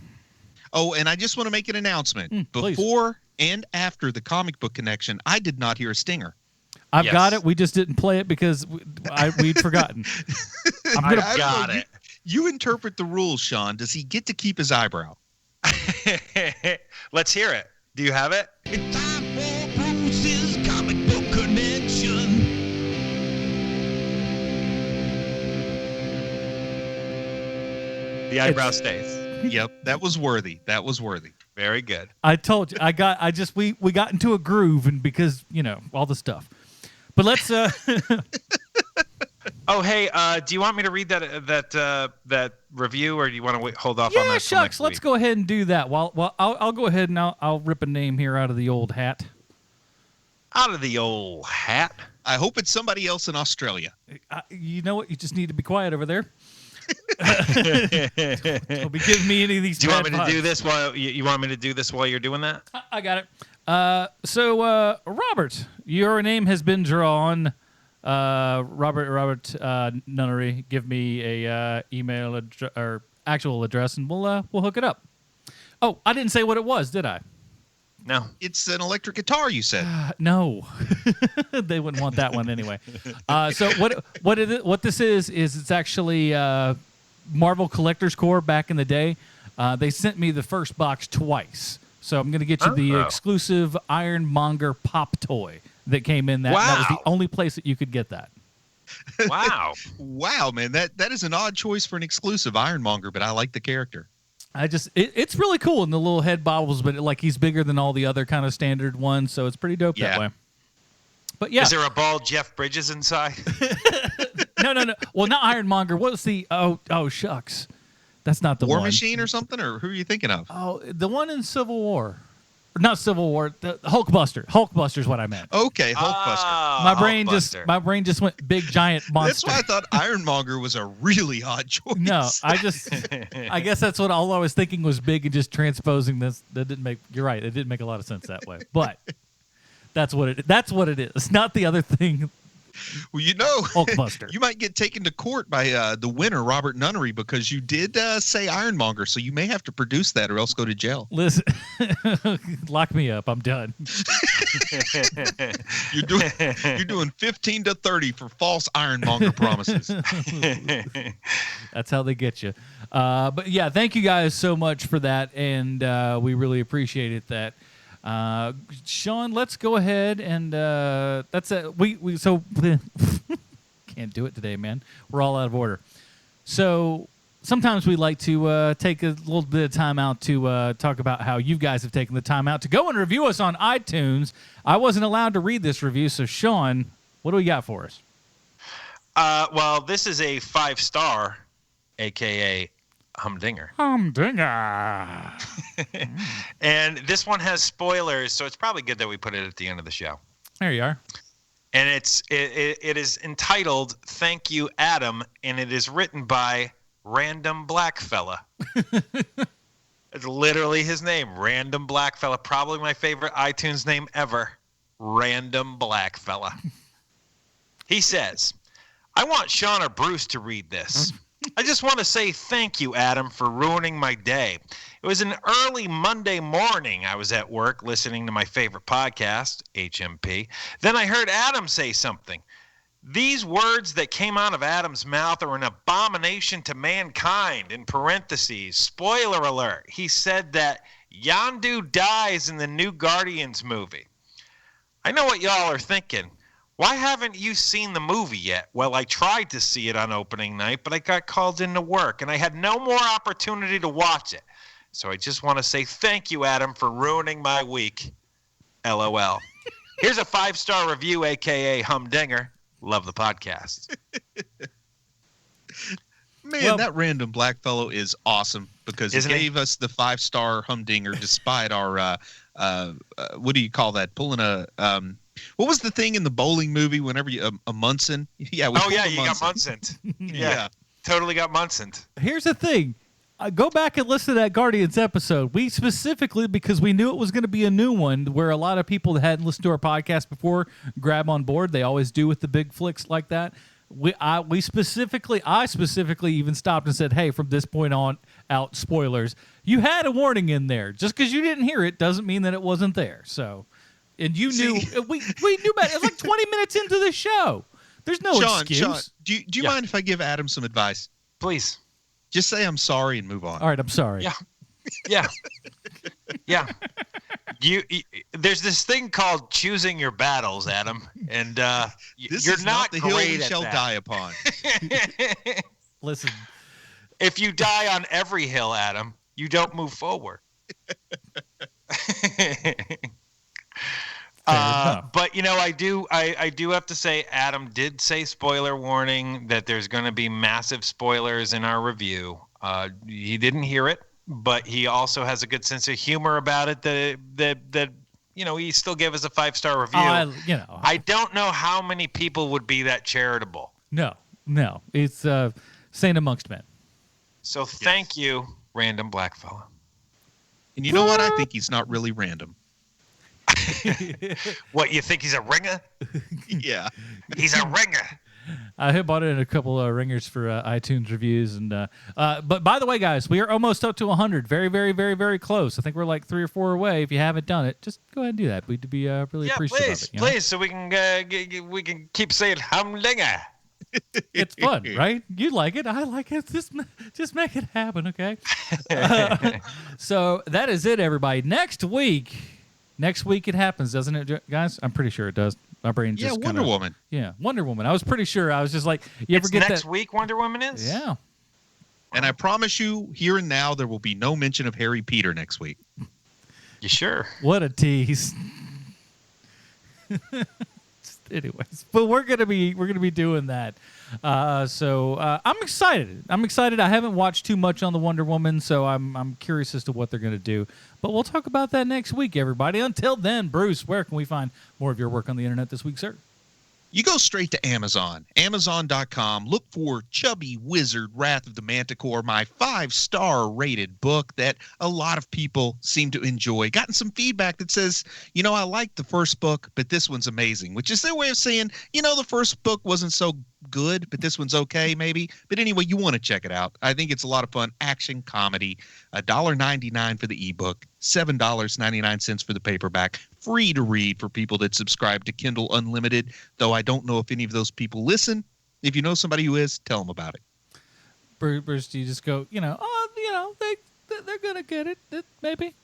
S3: Oh, and I just want to make an announcement. Before and after the Comic Book Connection, I did not hear a stinger.
S1: I've got it. We just didn't play it because we'd forgotten.
S2: I've got it.
S3: You interpret the rules, Sean. Does he get to keep his eyebrow?
S2: Let's hear it. Do you have it?
S3: It's time for Bruce's Comic Book Connection.
S2: The eyebrow stays.
S3: Yep, that was worthy. That was worthy.
S2: Very good.
S1: I told you. We got into a groove, and because all the stuff. But let's.
S2: Oh, hey, do you want me to read that review, or do you want to hold off on that?
S1: Yeah, shucks. Let's go ahead and do that. Well, I'll go ahead and I'll rip a name here out of the old hat.
S2: Out of the old hat.
S3: I hope it's somebody else in Australia.
S1: You know what? You just need to be quiet over there. Don't be giving me any of these.
S2: Do you want me to do this while you want me to do this while you're doing that?
S1: I got it. So Robert, your name has been drawn. Robert Nunnery, give me a email or actual address, and we'll hook it up. Oh, I didn't say what it was, did I?
S2: No.
S3: It's an electric guitar, you said.
S1: No. They wouldn't want that one anyway. So what this is it's actually Marvel Collector's Corps back in the day. They sent me the first box twice. So I'm going to get you the exclusive Ironmonger pop toy that came in that.
S2: Wow.
S1: That was the only place that you could get that.
S2: Wow.
S3: Wow, man. That is an odd choice for an exclusive Ironmonger, but I like the character.
S1: It's really cool in the little head bobbles, but he's bigger than all the other kind of standard ones, so it's pretty dope that way. But yeah.
S2: Is there a bald Jeff Bridges inside?
S1: No. Well, not Ironmonger. What's the oh shucks. That's not the
S3: War
S1: one.
S3: Machine or something, or who are you thinking of?
S1: Oh, the one in Civil War. Not Civil War. The Hulkbuster. Hulkbuster's what I meant.
S3: Okay, Hulkbuster.
S1: My brain just went big giant monster.
S3: That's why I thought Ironmonger was a really odd choice.
S1: No, I guess that's what all I was thinking was big and just transposing this. That didn't make. You're right. It didn't make a lot of sense that way. But that's what it is. Not the other thing.
S3: Well,
S1: Hulkbuster.
S3: You might get taken to court by the winner, Robert Nunnery, because you did say Ironmonger, so you may have to produce that or else go to jail.
S1: Listen, lock me up. I'm done.
S3: You're doing 15 to 30 for false Ironmonger promises.
S1: That's how they get you. But yeah, thank you guys so much for that, and we really appreciated that. Sean, let's go ahead and that's it. We can't do it today, man. We're all out of order. So sometimes we like to take a little bit of time out to talk about how you guys have taken the time out to go and review us on iTunes. I wasn't allowed to read this review, so Sean, what do we got for us?
S2: Well, this is a 5-star, aka Humdinger. And this one has spoilers, so it's probably good that we put it at the end of the show.
S1: There you are.
S2: And it is entitled "Thank You, Adam," and it is written by Random Black Fella. It's literally his name, Random Black Fella. Probably my favorite iTunes name ever, Random Black Fella. He says, "I want Sean or Bruce to read this. I just want to say thank you, Adam, for ruining my day. It was an early Monday morning. I was at work listening to my favorite podcast, HMP. Then I heard Adam say something. These words that came out of Adam's mouth are an abomination to mankind. In parentheses, spoiler alert, he said that Yondu dies in the new Guardians movie. I know what y'all are thinking. Why haven't you seen the movie yet? Well, I tried to see it on opening night, but I got called into work, and I had no more opportunity to watch it. So I just want to say thank you, Adam, for ruining my week. LOL. Here's a 5-star review, a.k.a. Humdinger. Love the podcast."
S3: Man, that Random Black Fellow is awesome because he gave us the 5-star Humdinger despite our, what do you call that? Pulling a... what was the thing in the bowling movie whenever you a Munson? Yeah.
S2: You got Munson. Yeah. totally got Munson.
S1: Here's the thing. Go back and listen to that Guardians episode. We specifically, because we knew it was going to be a new one where a lot of people that hadn't listened to our podcast before grab on board. They always do with the big flicks like that. I specifically even stopped and said, hey, from this point on out, spoilers. You had a warning in there. Just because you didn't hear it doesn't mean that it wasn't there. So, and you knew, we knew about it. It was like 20 minutes into the show. There's no excuse.
S3: Sean, do you mind if I give Adam some advice?
S2: Please.
S3: Just say I'm sorry and move on.
S1: All right, I'm sorry.
S2: Yeah. There's this thing called choosing your battles, Adam, and
S3: this
S2: you're
S3: is
S2: not
S3: the hill
S2: great
S3: we
S2: at
S3: shall
S2: that.
S3: die upon.
S1: Listen.
S2: If you die on every hill, Adam, you don't move forward. But I do have to say, Adam did say, spoiler warning, that there's going to be massive spoilers in our review. He didn't hear it, but he also has a good sense of humor about it. That he still gave us a 5-star review. I don't know how many people would be that charitable.
S1: No, it's saint amongst men.
S2: So thank you, random black fella.
S3: And you know what? I think he's not really random.
S2: What, you think he's a ringer?
S3: Yeah.
S2: He's a ringer.
S1: I have bought in a couple of ringers for iTunes reviews, and but by the way, guys, we are almost up to 100. Very, very, very, very close. I think we're like 3 or 4 away. If you haven't done it, just go ahead and do that. We'd be really appreciative of it.
S2: Please, so we can keep saying humdinger.
S1: It's fun, right? You like it. I like it. Just make it happen, okay? So that is it, everybody. Next week it happens, doesn't it, guys? I'm pretty sure it does. My brain just
S3: Wonder Woman.
S1: Yeah, Wonder Woman. I was pretty sure. I was just like, you ever get that?
S2: Next week Wonder Woman is?
S1: Yeah.
S3: And I promise you, here and now, there will be no mention of Harry Peter next week.
S2: You sure?
S1: What a tease. Anyways, but we're gonna be doing that. So I'm excited. I haven't watched too much on the Wonder Woman, so I'm curious as to what they're gonna do. But we'll talk about that next week, everybody. Until then, Bruce, where can we find more of your work on the internet this week, sir?
S3: You go straight to Amazon, Amazon.com. Look for Chubby Wizard, Wrath of the Manticore, my 5-star rated book that a lot of people seem to enjoy. Gotten some feedback that says, I liked the first book, but this one's amazing, which is their way of saying, the first book wasn't so good, but this one's okay, maybe. But anyway, you want to check it out. I think it's a lot of fun. Action comedy, $1.99 for the ebook, $7.99 for the paperback. Free to read for people that subscribe to Kindle Unlimited, though I don't know if any of those people listen. If you know somebody who is, tell them about it.
S1: Bruce, do you just go, they're going to get it, maybe?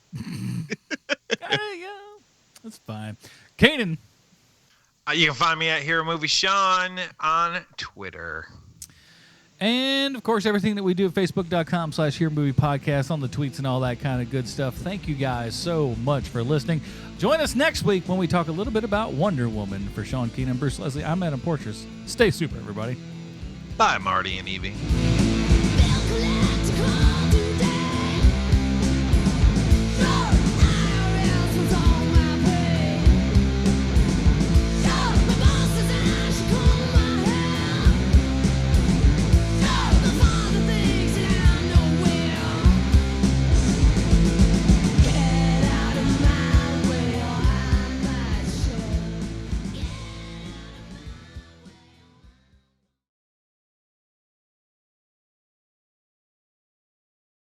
S1: That's fine. Keenan.
S2: You can find me at Hero Movie Sean on Twitter.
S1: And, of course, everything that we do at Facebook.com/Hero Movie Podcast on the tweets and all that kind of good stuff. Thank you guys so much for listening. Join us next week when we talk a little bit about Wonder Woman. For Sean Keenan, Bruce Leslie, I'm Adam Portrais. Stay super, everybody.
S2: Bye, Marty and Evie.